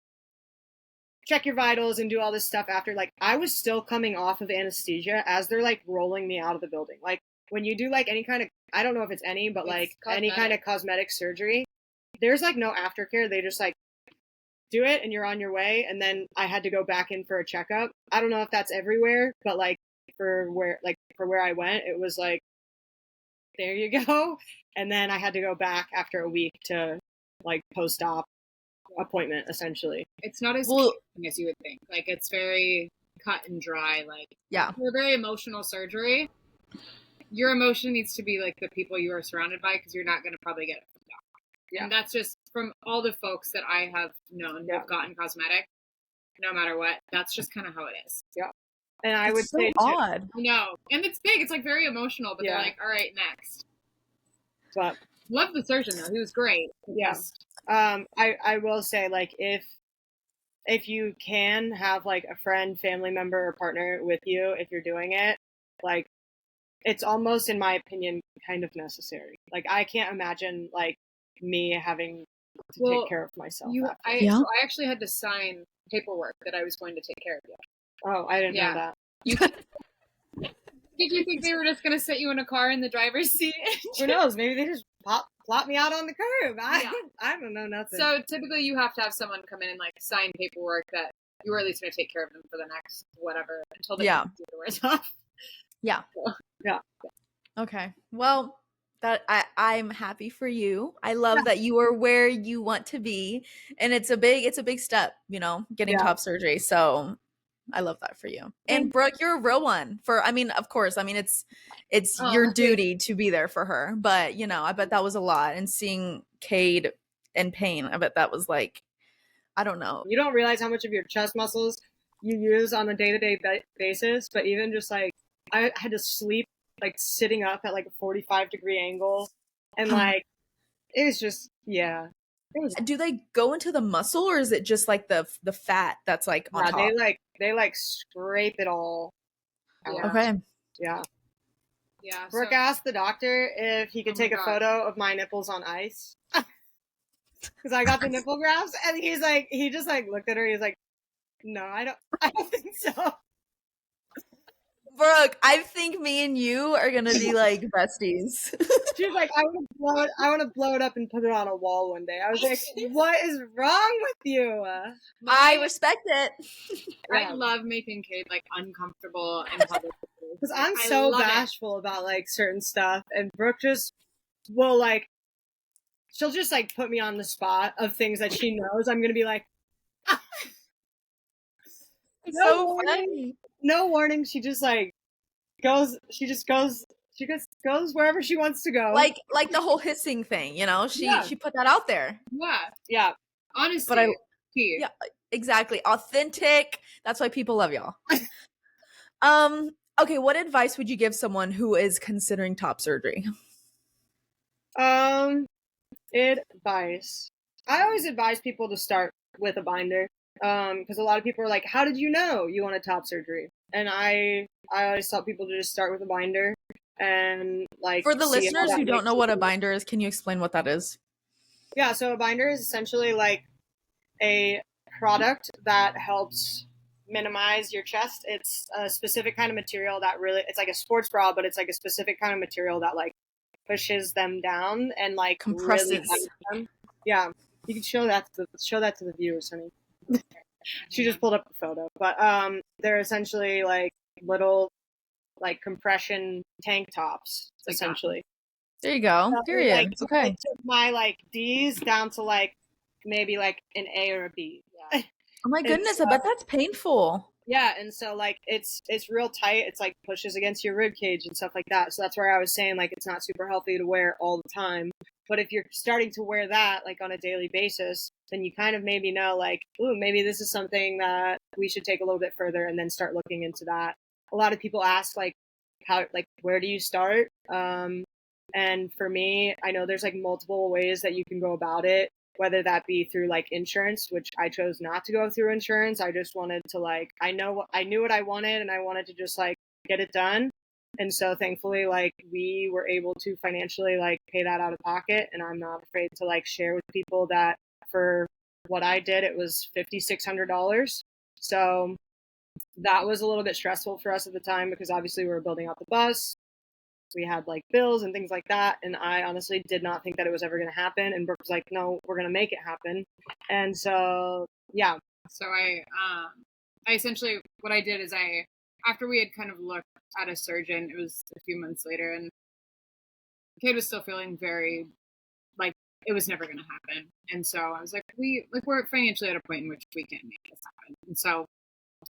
check your vitals and do all this stuff after. Like I was still coming off of anesthesia as they're like rolling me out of the building. Like when you do like any kind of, I don't know if it's any, but like any kind of cosmetic surgery, there's like no aftercare. They just like do it and you're on your way. And then I had to go back in for a checkup. I don't know if that's everywhere, but like for where I went, it was like, there you go. And then I had to go back after a week to like post-op appointment, essentially. It's not as confusing as you would think. Like it's very cut and dry. Like for a very emotional surgery, your emotion needs to be like the people you are surrounded by, because you're not going to probably get it from the doctor. Yeah. And that's just from all the folks that I have known who have gotten cosmetic, no matter what. That's just kind of how it is. Yeah. And I would say odd. I know. And it's big. It's like very emotional, but they're like, all right, next. But love the surgeon though. He was great. Yeah. I will say, like, if you can have like a friend, family member, or partner with you, if you're doing it, like it's almost, in my opinion, kind of necessary. Like I can't imagine like me having to take care of myself. So I actually had to sign paperwork that I was going to take care of you. Oh, I didn't know that. You did you think they were just gonna sit you in a car in the driver's seat? Who knows? Maybe they just plop me out on the curb. Yeah. I don't know nothing. So typically you have to have someone come in and like sign paperwork that you were at least gonna take care of them for the next whatever until they can do the words off. Yeah. So, yeah. Okay. Well, that I'm happy for you. I love that you are where you want to be, and it's a big step, you know, getting top surgery. So I love that for you. And Brooke, you're a real one. Of course, it's your duty to be there for her, but you know, I bet that was a lot. And seeing Kade in pain, I bet that was like, I don't know. You don't realize how much of your chest muscles you use on a day-to-day basis, but even just like I had to sleep like sitting up at like a 45-degree angle, and like it was just Do they go into the muscle, or is it just like the fat that's like on top? They scrape it all out. Yeah. Okay. Yeah. Yeah. Brooke asked the doctor if he could take a photo of my nipples on ice. Because I got the nipple grafts, and he just looked at her. He's like, "No, I don't think so." Brooke, I think me and you are gonna be like besties. She's like, I want to blow it up and put it on a wall one day. I was like, what is wrong with you? I respect it. I love making Kade like uncomfortable in public because I'm so bashful about like certain stuff, and Brooke just will like, she'll just like put me on the spot of things that she knows I'm gonna be like. It's so funny. No warning. She just like goes. She goes wherever she wants to go. Like the whole hissing thing, you know. She put that out there. Yeah. Honestly, but yeah, exactly. Authentic. That's why people love y'all. Okay, what advice would you give someone who is considering top surgery? Advice. I always advise people to start with a binder. Because a lot of people are like, how did you know you wanted top surgery? And I always tell people to just start with a binder and like. For the listeners who don't know what a binder is, can you explain what that is? Yeah, so a binder is essentially like a product that helps minimize your chest. It's a specific kind of material that it's like a sports bra, but it's like a specific kind of material that like pushes them down and like compresses really them. Yeah, you can show that to the viewers, honey. She just pulled up the photo, but they're essentially like little like compression tank tops, essentially. There you go. Period. Like, okay. I took my like D's down to like maybe like an A or a B. Yeah. Oh my goodness, I bet that's painful. Yeah, and so like it's real tight. It's like pushes against your rib cage and stuff like that. So that's where I was saying like it's not super healthy to wear all the time. But if you're starting to wear that like on a daily basis, then you kind of maybe know like, ooh, maybe this is something that we should take a little bit further and then start looking into that. A lot of people ask like where do you start? And for me, I know there's like multiple ways that you can go about it, whether that be through like insurance, which I chose not to go through insurance. I just wanted to like, I knew what I wanted, and I wanted to just like get it done. And so thankfully, like we were able to financially like pay that out of pocket, and I'm not afraid to like share with people that for what I did, it was $5,600. So that was a little bit stressful for us at the time because obviously we were building out the bus. We had like bills and things like that. And I honestly did not think that it was ever going to happen. And Brooke was like, no, we're going to make it happen. And so, yeah. So I essentially, what I did is after we had kind of looked at a surgeon, it was a few months later, and Kade was still feeling very like it was never going to happen. And so I was like, we're financially at a point in which we can't make this happen. And so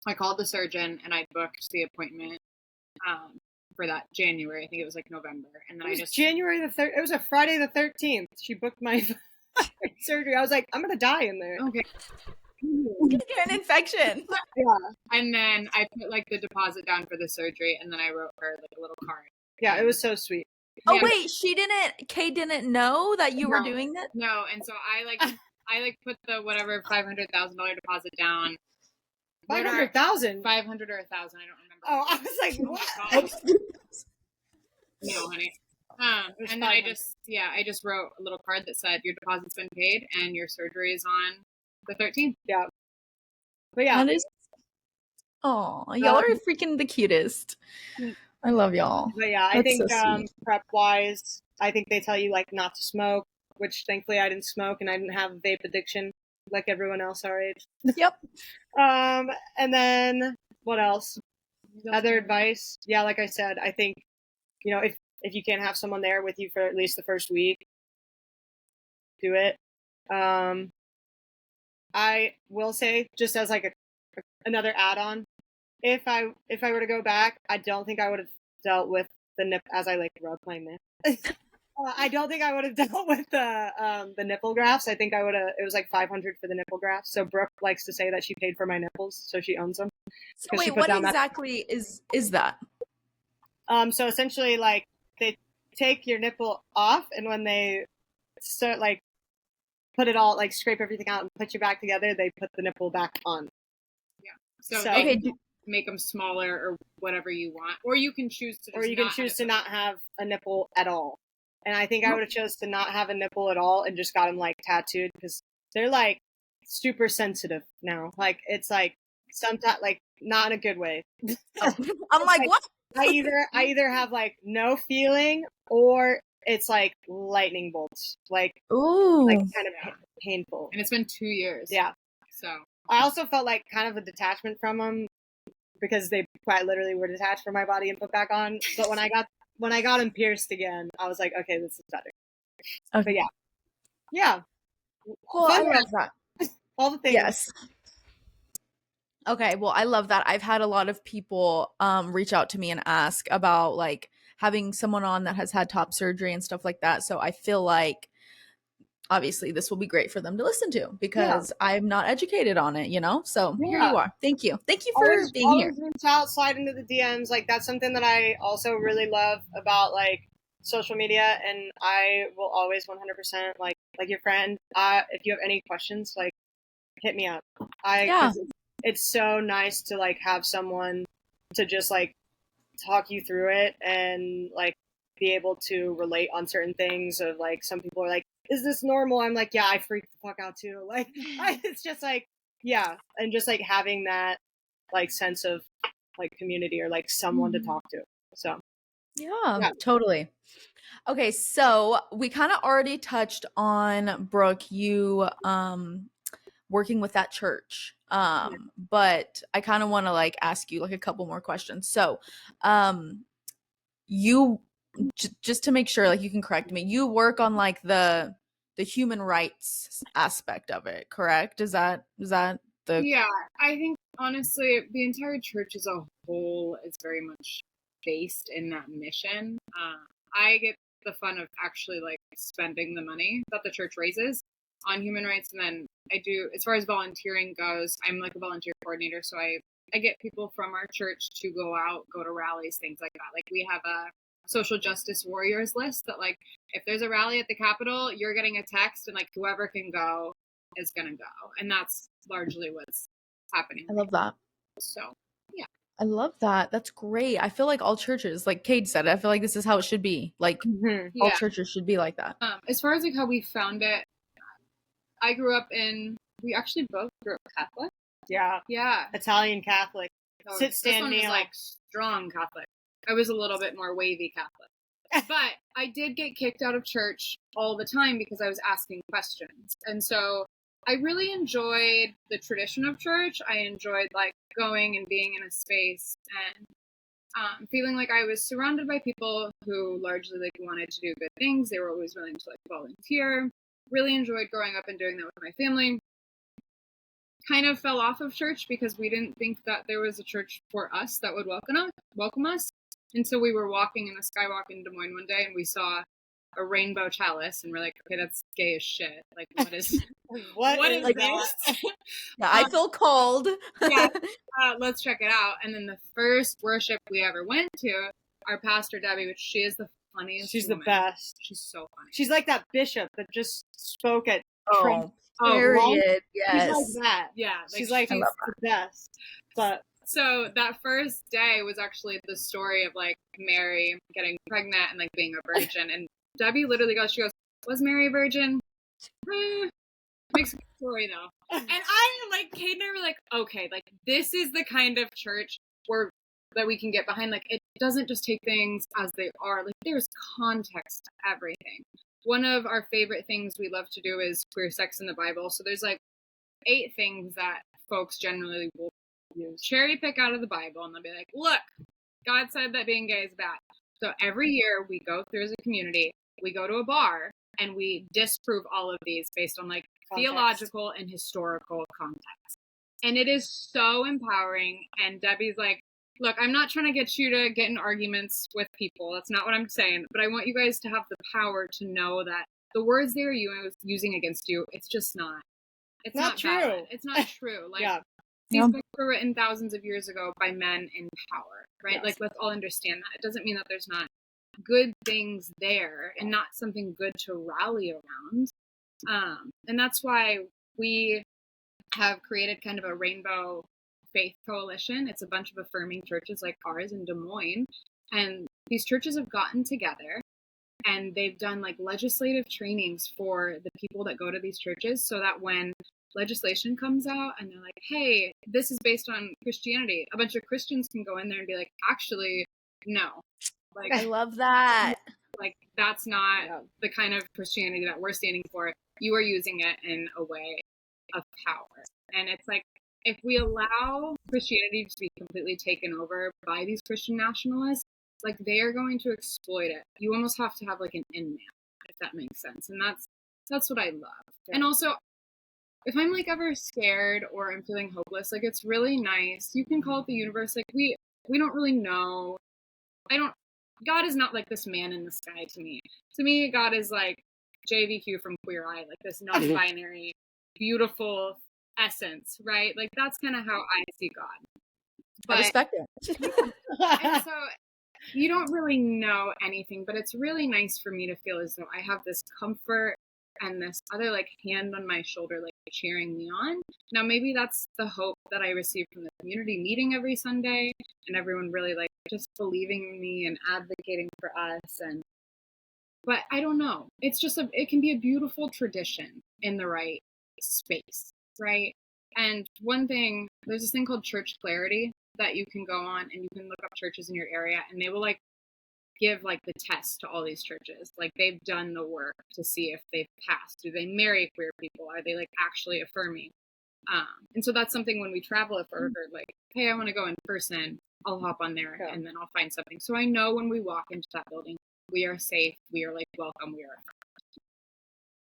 I called the surgeon and I booked the appointment for that January. I think it was like November. And then January the 3rd. It was a Friday the 13th. She booked my surgery. I was like, I'm going to die in there. Okay. You get an infection. Yeah. And then I put like the deposit down for the surgery, and then I wrote her like a little card. Yeah, it was so sweet. Oh wait, Kade didn't know that you were doing that? No, and so I put the whatever $500,000 deposit down. 500,000? 500 or 1,000, I don't remember. Oh, I was like, what? No, honey. And then I just wrote a little card that said your deposit's been paid and your surgery is on the 13th. Yeah. But yeah, Oh, y'all are Um, freaking the cutest. I love y'all. But yeah, I That's think so sweet. prep wise, I think they tell you like not to smoke, which thankfully I didn't smoke and I didn't have a vape addiction like everyone else our age. Yep. And then what else? Other advice? Yeah, like I said, I think, you know, if you can't have someone there with you for at least the first week, do it. I will say, just as like another add-on, if I were to go back, I don't think I would have dealt with the nip as I like rub my nip. I don't think I would have dealt with the nipple grafts. I think I would have. It was like $500 for the nipple grafts. So Brooke likes to say that she paid for my nipples, so she owns them. So Because she wait, put what down that. exactly is that? So essentially, like they take your nipple off, and when they start like put it all like scrape everything out and put you back together, they put the nipple back on. So So- they Okay, make them smaller or whatever you want, or you can choose to. Or you can choose to not have a nipple at all. And I think I would have chose to not have a nipple at all and just got them like tattooed because they're like super sensitive now. Like it's like sometimes like not in a good way. I'm like, what? I either have like no feeling or it's like lightning bolts, like Ooh. kind of painful. And it's been 2 years. Yeah. So I also felt like kind of a detachment from them because they quite literally were detached from my body and put back on. But when I got them pierced again, I was like, okay, this is better. Okay. But yeah. Well, I Fun love fact. that. All the things. Yes. Okay, well, I love that. I've had a lot of people reach out to me and ask about like having someone on that has had top surgery and stuff like that. So I feel like obviously this will be great for them to listen to because I'm not educated on it, you know? So here you are. Thank you. Thank you for being here. Always reach out, slide into the DMs. Like that's something that I also really love about like social media, and I will always 100% like your friend. If you have any questions, like hit me up. 'Cause it's so nice to like have someone to just like talk you through it and like be able to relate on certain things. Of like some people are like, is this normal? I'm like, yeah, I freak the fuck out too. Like it's just like, yeah, and just like having that like sense of like community or like someone to talk to. So Yeah, totally. Okay, so we kind of already touched on Brooke, you working with that church. But I kind of want to like ask you like a couple more questions. So, you just to make sure like you can correct me. You work on like the human rights aspect of it, correct? Is that the yeah, I think honestly the entire church as a whole is very much based in that mission. I get the fun of actually like spending the money that the church raises on human rights, and then I do, as far as volunteering goes, I'm like a volunteer coordinator, so I get people from our church to go out, go to rallies, things like that. Like we have a social justice warriors list that like if there's a rally at the Capitol, you're getting a text, and like whoever can go is gonna go, and that's largely what's happening. I love that. So yeah, I love that. That's great. I feel like all churches, like Kade said, I feel like this is how it should be. Like all churches should be like that. As far as like how we found it, I grew up we actually both grew up Catholic. Yeah. Italian Catholic. So Sit, stand, this one was kneel. like strong Catholic. I was a little bit more wavy Catholic. But I did get kicked out of church all the time because I was asking questions. And so I really enjoyed the tradition of church. I enjoyed like going and being in a space and feeling like I was surrounded by people who largely like wanted to do good things. They were always willing to like volunteer. Really enjoyed growing up and doing that with my family. Kind of fell off of church because we didn't think that there was a church for us that would welcome us. Until we were walking in the skywalk in Des Moines one day and we saw a rainbow chalice and we're like, okay, that's gay as shit. Like, what is what is like, this? Yeah, I feel cold. Yeah, let's check it out. And then the first worship we ever went to, our pastor Debbie, which she is the funniest. She's woman. the best. She's so funny. She's like that bishop that just spoke at Trump. Period. Yes. She's like that. Yeah, she's the best. But so that first day was actually the story of like Mary getting pregnant and like being a virgin. And Debbie literally goes, she goes, was Mary a virgin? Makes a good story though. And I like Kate and I were like, okay, like this is the kind of church that we can get behind. Like it doesn't just take things as they are. Like there's context to everything. One of our favorite things we love to do is queer sex in the Bible. So there's like 8 things that folks generally will cherry pick out of the Bible, and they'll be like, look, God said that being gay is bad. So every year we go through as a community, we go to a bar and we disprove all of these based on like theological and historical context. And it is so empowering. And Debbie's like, look, I'm not trying to get you to get in arguments with people. That's not what I'm saying. But I want you guys to have the power to know that the words they're using against you, it's just not. It's not true. Valid. It's not true. Like these books were written thousands of years ago by men in power, right? Yes. Like let's all understand that. It doesn't mean that there's not good things there and not something good to rally around. And that's why we have created kind of a rainbow faith coalition. It's a bunch of affirming churches like ours in Des Moines. And these churches have gotten together and they've done like legislative trainings for the people that go to these churches so that when legislation comes out and they're like, hey, this is based on Christianity, a bunch of Christians can go in there and be like, actually, no. Like, I love that. Like, that's not the kind of Christianity that we're standing for. You are using it in a way of power. And it's like, if we allow Christianity to be completely taken over by these Christian nationalists, like they are going to exploit it. You almost have to have like an in man, if that makes sense. And that's what I love. Yeah. And also, if I'm like ever scared or I'm feeling hopeless, like it's really nice. You can call it the universe. Like we don't really know. God is not like this man in the sky to me. To me, God is like JVQ from Queer Eye, like this non-binary, beautiful essence, right? Like that's kind of how I see God. But, I respect it. And so you don't really know anything, but it's really nice for me to feel as though I have this comfort and this other like hand on my shoulder, like cheering me on. Now, maybe that's the hope that I receive from the community meeting every Sunday and everyone really like just believing in me and advocating for us. But I don't know. It's just it can be a beautiful tradition in the right space, right? And one thing, there's this thing called Church Clarity that you can go on and you can look up churches in your area and they will like give like the test to all these churches. Like they've done the work to see if they've passed. Do they marry queer people? Are they like actually affirming? And so that's something when we travel, if we're like, hey, I want to go in person, I'll hop on there and then I'll find something. So I know when we walk into that building, we are safe, we are like welcome, we are affirmed.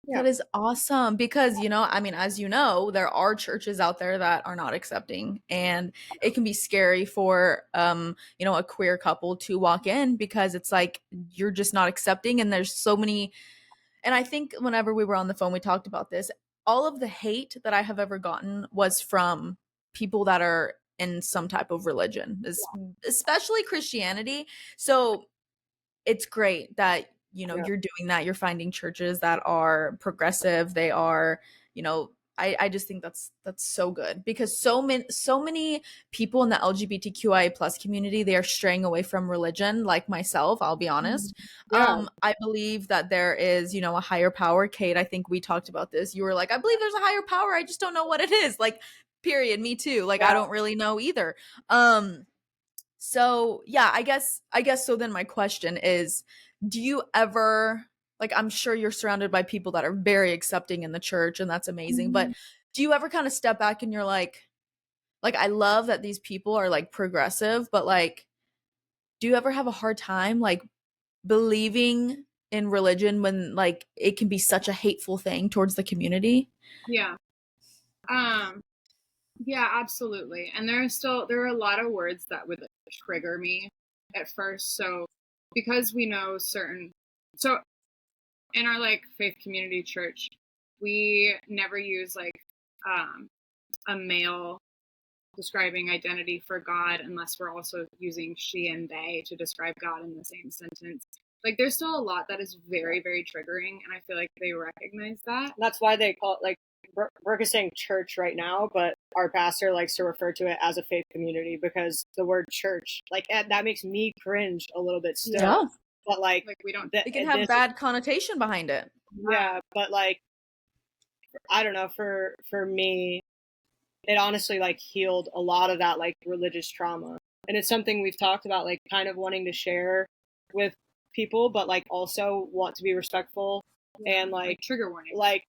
That is awesome because, I mean, as you know, there are churches out there that are not accepting and it can be scary for, a queer couple to walk in because it's like, you're just not accepting. And there's so many, and I think whenever we were on the phone, we talked about this, all of the hate that I have ever gotten was from people that are in some type of religion, especially Christianity. So it's great that you're doing that. You're finding churches that are progressive. They are, I just think that's so good because so many people in the LGBTQIA plus community, they are straying away from religion. Like myself, I'll be honest. I believe that there is, a higher power. Kate, I think we talked about this. You were like, I believe there's a higher power. I just don't know what it is. Like, period. Me too. Like, I don't really know either. So yeah, I guess so then my question is, do you ever, like, I'm sure you're surrounded by people that are very accepting in the church and that's amazing, but do you ever kind of step back and you're like, I love that these people are like progressive, but like, do you ever have a hard time like believing in religion when like it can be such a hateful thing towards the community? Yeah. Yeah, absolutely. And there are a lot of words that would trigger me at first. So because we know so in our like faith community church, we never use like a male describing identity for God unless we're also using she and they to describe God in the same sentence. Like there's still a lot that is very, very triggering, and I feel like they recognize that. That's why they call it, like, Brooke is saying church right now, but our pastor likes to refer to it as a faith community because the word church, like, that makes me cringe a little bit still. Yeah. But like we don't. It can have bad connotation behind it. Yeah, but like I don't know, for me, it honestly like healed a lot of that like religious trauma. And it's something we've talked about, like kind of wanting to share with people, but like also want to be respectful and like trigger warning, like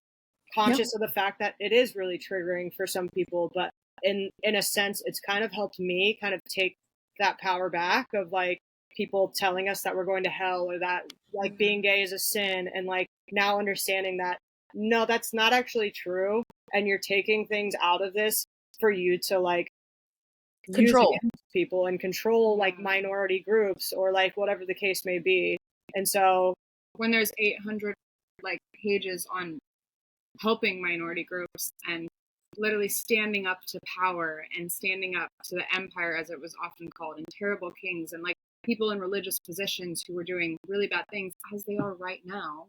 conscious of the fact that it is really triggering for some people. But in a sense, it's kind of helped me kind of take that power back of like people telling us that we're going to hell or that like being gay is a sin, and like now understanding that no, that's not actually true, and you're taking things out of this for you to like Control use against people and control like minority groups or like whatever the case may be. And so when there's 800 like pages on helping minority groups and literally standing up to power and standing up to the empire, as it was often called, and terrible kings and like people in religious positions who were doing really bad things, as they are right now,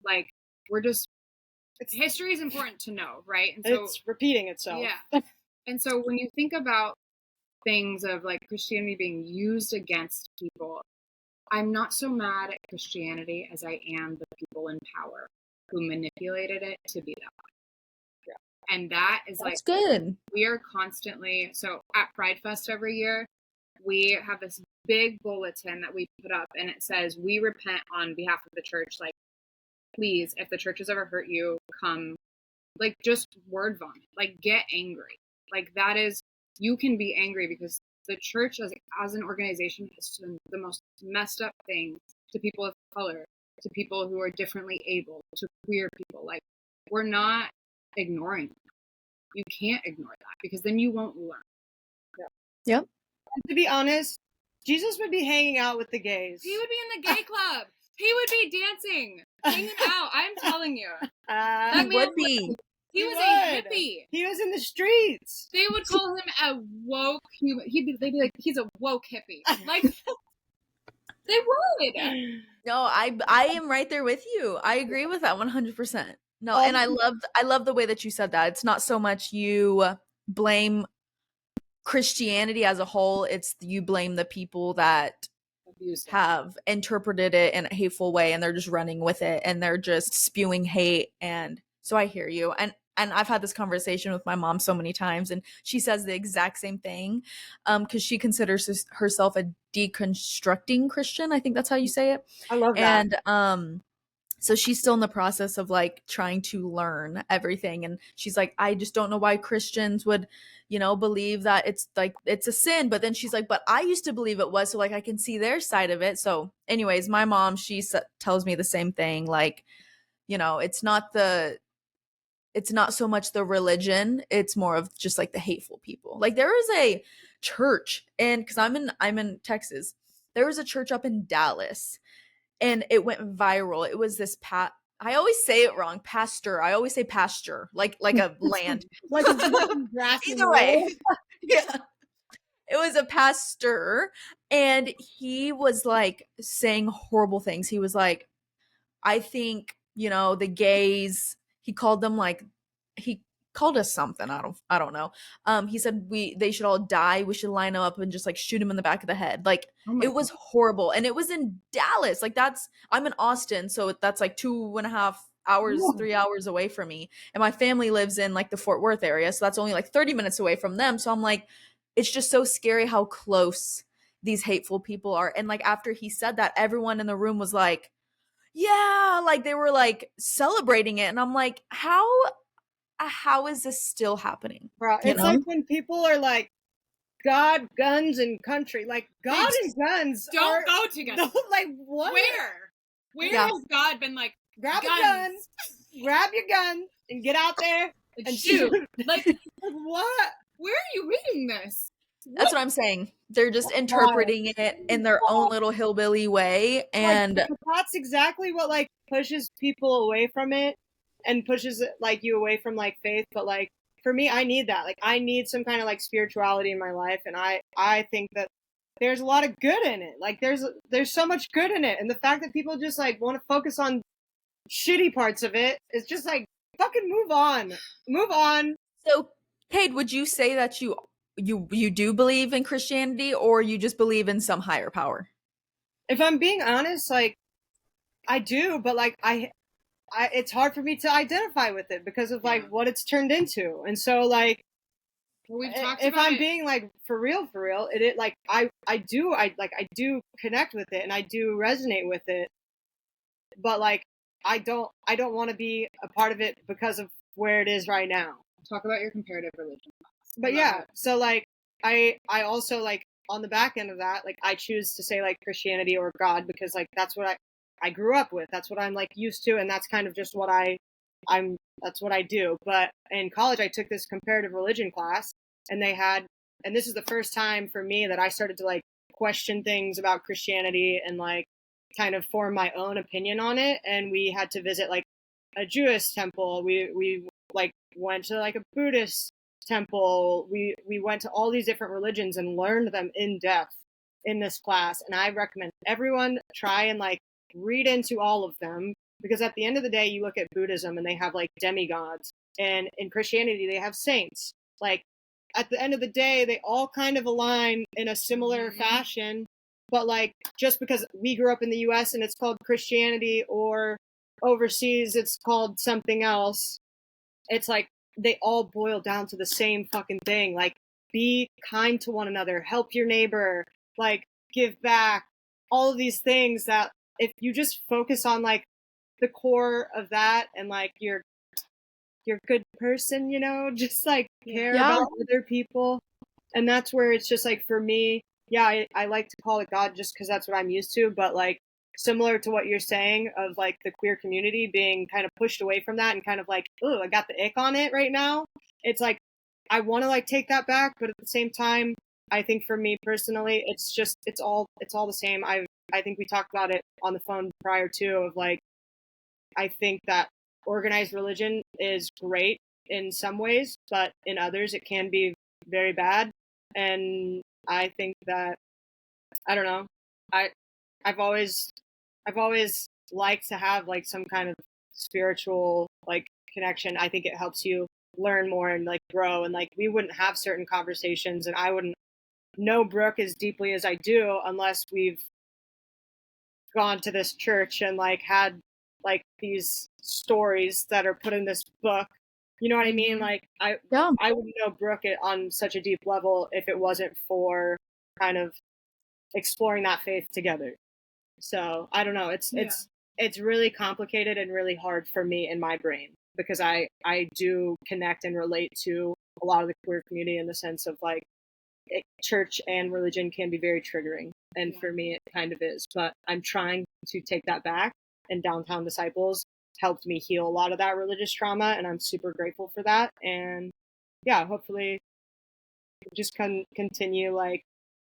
like we're just, history is important to know, right? And so it's repeating itself. Yeah. And so when you think about things of like Christianity being used against people, I'm not so mad at Christianity as I am the people in power who manipulated it to be that way. Yeah. And that is That's good. We are constantly, so at Pride Fest every year, we have this big bulletin that we put up, and it says, we repent on behalf of the church. Like, please, if the church has ever hurt you, come, like, just word vomit, like, get angry. Like, that is, you can be angry because the church as an organization has done the most messed up things to people of color, to people who are differently able, to queer people. Like, we're not ignoring them. You can't ignore that because then you won't learn. Yeah. Yep. And to be honest, Jesus would be hanging out with the gays. He would be in the gay club. He would be dancing, hanging out. I'm telling you. He would be. He was a hippie. He was in the streets. They would call him a woke human. They'd be like, he's a woke hippie. Like, they would. No, I am right there with you. I agree with that 100%. No, and I love the way that you said that. It's not so much you blame Christianity as a whole, it's you blame the people that have interpreted it in a hateful way and they're just running with it and they're just spewing hate. And so I hear you. And I've had this conversation with my mom so many times, and she says the exact same thing, because she considers herself a deconstructing Christian. I think that's how you say it. I love that. And so she's still in the process of like trying to learn everything. And she's like, I just don't know why Christians would, believe that it's like, it's a sin. But then she's like, but I used to believe it was, so like I can see their side of it. So anyways, my mom, she tells me the same thing. Like, it's not so much the religion. It's more of just like the hateful people. Like there is a church, and cause I'm in Texas. There was a church up in Dallas, and it went viral. It was this I always say it wrong. Pastor. I always say pasture, like a land. Like a grass. Either way. Yeah. It was a pastor, and he was like saying horrible things. He was like, I think, the gays, he called them like, he called us something. I don't know. He said they should all die. We should line them up and just like shoot him in the back of the head. Like it was horrible. And it was in Dallas. Like I'm in Austin. So that's like 2.5 hours, 3 hours away from me. And my family lives in like the Fort Worth area. So that's only like 30 minutes away from them. So I'm like, it's just so scary how close these hateful people are. And like, after he said that, everyone in the room was like, yeah, like they were like celebrating it. And I'm like, how is this still happening? Bro, it's like when people are like, God, guns, and country. Like, God and guns don't go together. Like, what? Where has God been like, grab a gun, grab your gun, and get out there and shoot? Like, what? Where are you reading this? That's what I'm saying. They're just interpreting it in their own little hillbilly way. And that's exactly what like pushes people away from it and pushes like you away from like faith. But like for me, I need that. Like I need some kind of like spirituality in my life. And I think that there's a lot of good in it. Like there's so much good in it. And the fact that people just like want to focus on shitty parts of it is just like fucking move on. So Kade, would you say that you do believe in Christianity, or you just believe in some higher power? If I'm being honest, like I do, but like it's hard for me to identify with it because of like what it's turned into. And so like, we've talked if about I'm it. being like for real, it like I do connect with it and I do resonate with it, but like I don't want to be a part of it because of where it is right now. Talk about your comparative religion class. But yeah, so like I also like on the back end of that, like I choose to say like Christianity or God because like that's what I grew up with. That's what I'm like used to, and that's kind of just what that's what I do. But in college I took this comparative religion class and and this is the first time for me that I started to like question things about Christianity and like kind of form my own opinion on it. And we had to visit like a Jewish temple. We like went to like a Buddhist temple. We went to all these different religions and learned them in depth in this class. And I recommend everyone try and like read into all of them, because at the end of the day, you look at Buddhism and they have like demigods, and in Christianity they have saints. Like at the end of the day, they all kind of align in a similar fashion. But like just because we grew up in the US and it's called Christianity, or overseas it's called something else, it's like they all boil down to the same fucking thing. Like be kind to one another, help your neighbor, like give back, all of these things that if you just focus on like the core of that and like you're good person, you know, just like care about other people. And that's where it's just like for me, yeah, I like to call it God just because that's what I'm used to. But like similar to what you're saying of like the queer community being kind of pushed away from that and kind of like, oh, I got the ick on it right now. It's like I want to like take that back, but at the same time, I think for me personally, it's all the same. I think we talked about it on the phone prior to of like I think that organized religion is great in some ways, but in others it can be very bad. And I think that I don't know. I've always liked to have like some kind of spiritual like connection. I think it helps you learn more and like grow, and like we wouldn't have certain conversations and I wouldn't know Brooke as deeply as I do unless we've gone to this church and like had like these stories that are put in this book. You know what I mean? Like I wouldn't know Brooke on such a deep level if it wasn't for kind of exploring that faith together. So I don't know. It's really complicated and really hard for me in my brain because I do connect and relate to a lot of the queer community in the sense of like church and religion can be very triggering. And for me, it kind of is. But I'm trying to take that back. And Downtown Disciples helped me heal a lot of that religious trauma. And I'm super grateful for that. And yeah, hopefully just continue like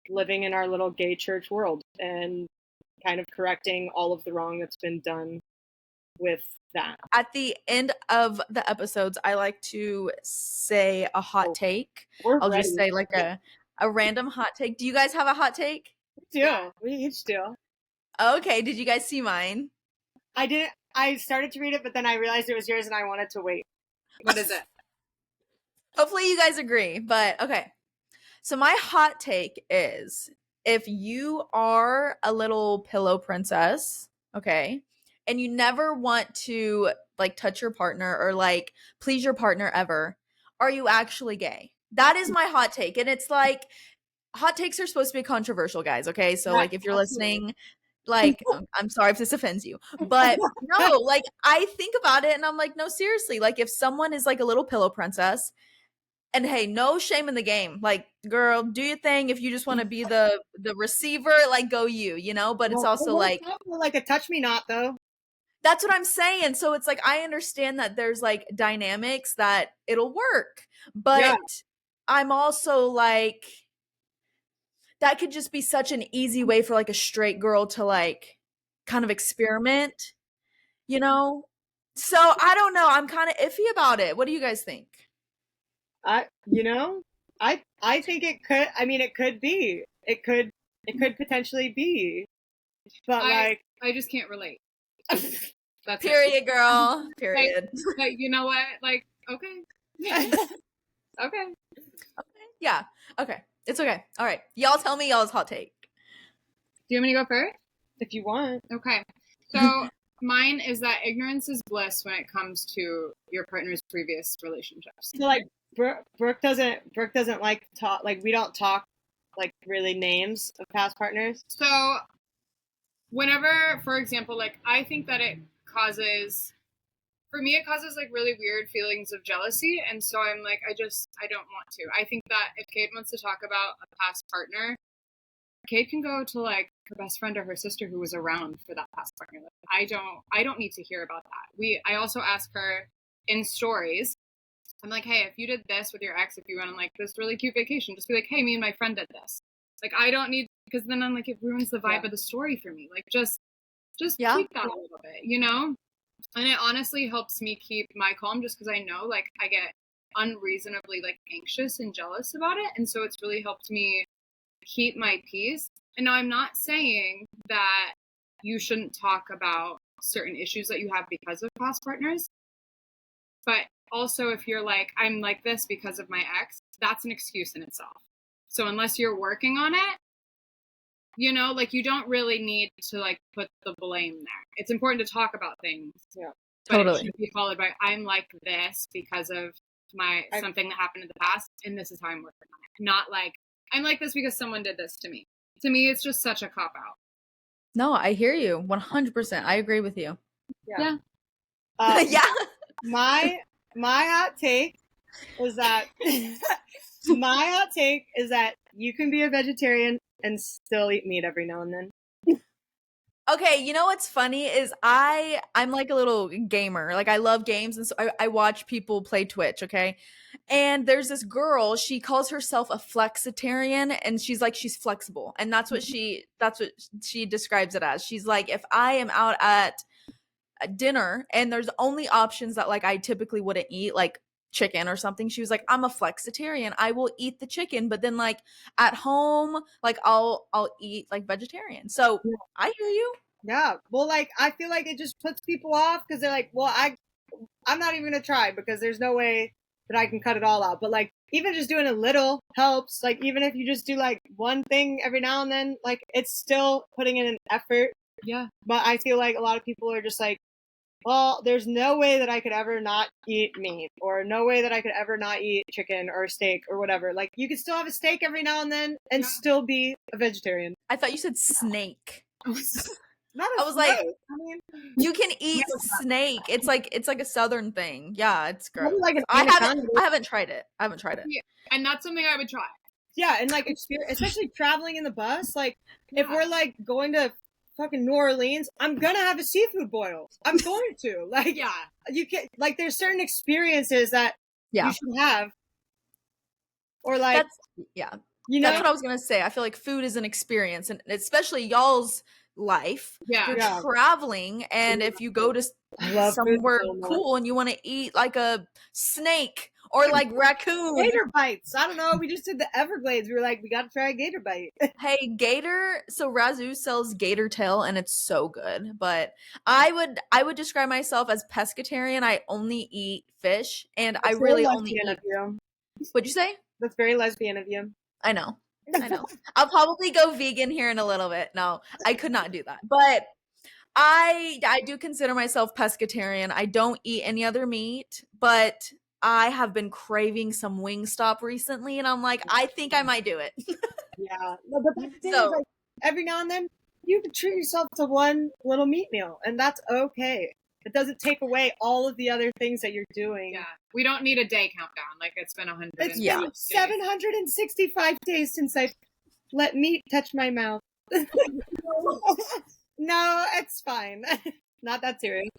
living in our little gay church world and kind of correcting all of the wrong that's been done with that. At the end of the episodes, I like to say a hot take. I'll just say like a random hot take. Do you guys have a hot take? We do. We each do. Okay. Did you guys see mine? I didn't. I started to read it, but then I realized it was yours and I wanted to wait. What is it? Hopefully you guys agree, but okay. So my hot take is if you are a little pillow princess, okay, and you never want to like touch your partner or like please your partner ever, are you actually gay? That is my hot take. And it's like hot takes are supposed to be controversial, guys, okay? So like if you're listening, like I'm sorry if this offends you, but no, like I think about it and I'm like, no, seriously, like if someone is like a little pillow princess, and hey, no shame in the game. Like, girl, do your thing. If you just want to be the receiver, like go you know? But it's also like a touch me not though. That's what I'm saying. So it's like I understand that there's like dynamics that it'll work. But I'm also like that could just be such an easy way for like a straight girl to like kind of experiment, you know? So I don't know. I'm kind of iffy about it. What do you guys think? I think it could. I mean, it could be. It could potentially be. But I just can't relate. That's period, girl. Period. Like, you know what? Like, okay. Okay. Yeah. Okay. It's okay. All right. Y'all tell me y'all's hot take. Do you want me to go first? If you want. Okay. So Mine is that ignorance is bliss when it comes to your partner's previous relationships. So like Brooke doesn't like talk, like we don't talk like really names of past partners. So whenever, for example, like I think that it causes like really weird feelings of jealousy, and so I'm like, I don't want to. I think that if Kate wants to talk about a past partner, Kate can go to like her best friend or her sister who was around for that past partner. Like, I don't need to hear about that. I also ask her in stories. I'm like, hey, if you did this with your ex, if you went on like this really cute vacation, just be like, hey, me and my friend did this. Like, I don't need, because then I'm like, it ruins the vibe of the story for me. Like, just tweak that a little bit, you know? And it honestly helps me keep my calm, just because I know like I get unreasonably like anxious and jealous about it. And so it's really helped me keep my peace. And now I'm not saying that you shouldn't talk about certain issues that you have because of past partners. But also if you're like, I'm like this because of my ex, that's an excuse in itself. So unless you're working on it, you know, like you don't really need to like put the blame there. It's important to talk about things. Yeah. But Totally. it should be followed by, I'm like this because of something that happened in the past, and this is how I'm working on it. Not like, I'm like this because someone did this to me. To me, it's just such a cop-out. No, I hear you 100%. I agree with you. Yeah. Yeah. My hot take is that you can be a vegetarian and still eat meat every now and then. Okay, you know what's funny is I'm like a little gamer. Like I love games, and so I watch people play Twitch, okay? And there's this girl, she calls herself a flexitarian, and she's like she's flexible. And that's what she describes it as. She's like, if I am out at dinner and there's only options that like I typically wouldn't eat, like chicken or something, she was like, I'm a flexitarian, I will eat the chicken, but then like at home, like I'll eat like vegetarian. So I hear you. Yeah, well, like I feel like it just puts people off because they're like, well, I'm not even gonna try because there's no way that I can cut it all out. But like even just doing a little helps. Like even if you just do like one thing every now and then, like it's still putting in an effort. Yeah. But I feel like a lot of people are just like, well, there's no way that I could ever not eat meat, or no way that I could ever not eat chicken or steak or whatever. Like you could still have a steak every now and then and still be a vegetarian. I thought you said snake. Not I was like, I mean, you can eat snake. It's like a southern thing. Yeah, it's gross. like an I anaconda. haven't tried it. Yeah. And that's something I would try. Yeah, and like especially traveling in the bus, like if we're like going to fucking New Orleans, I'm gonna have a seafood boil. I'm going to. Like you can like there's certain experiences that you should have. Or like you know, that's what I was gonna say. I feel like food is an experience, and especially y'all's life. You're traveling, and if you go to somewhere cool and you want to eat like a snake or like raccoon, gator bites. I don't know. We just did the Everglades. We were like, we got to try a gator bite. Hey, gator. So Razoo sells gator tail, and it's so good. But I would describe myself as pescatarian. I only eat fish, and I really only eat. What'd you say? That's very lesbian of you. I know. I'll probably go vegan here in a little bit. No, I could not do that. But I do consider myself pescatarian. I don't eat any other meat, but I have been craving some Wingstop recently, and I'm like, I think I might do it. Yeah. No, but the thing is, like, every now and then, you can treat yourself to one little meat meal, and that's okay. It doesn't take away all of the other things that you're doing. Yeah. We don't need a day countdown. Like, it's been 100. It's been 765 days since I let meat touch my mouth. No, it's fine. Not that serious.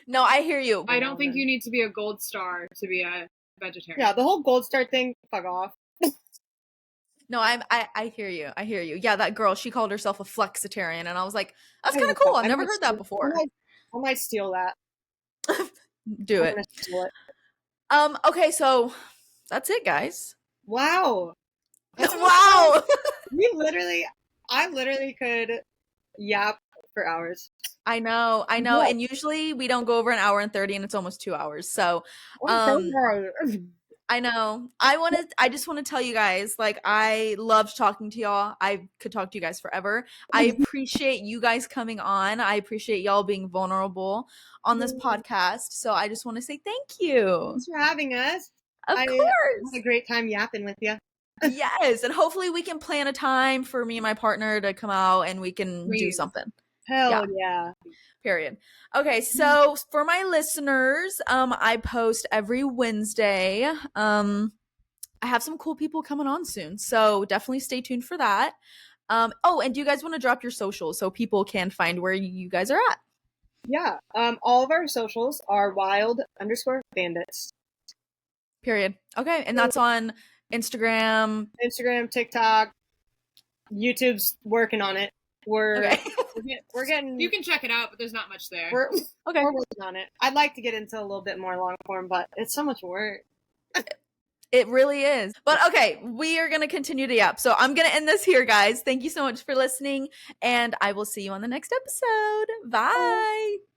No, I hear you. I don't think you need to be a gold star to be a vegetarian. Yeah, the whole gold star thing, fuck off. No, I hear you. I hear you. Yeah, that girl, she called herself a flexitarian, and I was like, that's kind of cool. I've never heard that before. I might steal that. Do it. Steal it. Okay, so that's it, guys. Wow. Wow. I literally could yap for hours. I know. Yeah. And usually we don't go over an hour and 30, and it's almost 2 hours. So, I know. I just want to tell you guys, like, I loved talking to y'all. I could talk to you guys forever. I appreciate you guys coming on. I appreciate y'all being vulnerable on this podcast. So I just want to say thank you. Thanks for having us. Of I course. had a great time yapping with you. Yes. And hopefully we can plan a time for me and my partner to come out and we can do Please. something. Hell yeah. Period. Okay, so for my listeners, I post every Wednesday. I have some cool people coming on soon, so definitely stay tuned for that. Oh, and do you guys want to drop your socials so people can find where you guys are at? Yeah. All of our socials are wild_bandits. Period. Okay, and that's on Instagram, TikTok, YouTube's working on it. We're okay. we're getting. You can check it out, but there's not much there. We're Okay. we're working on it. I'd like to get into a little bit more long form, but it's so much work. It really is. But okay, we are going to continue to yap. So I'm going to end this here, guys. Thank you so much for listening, and I will see you on the next episode. Bye.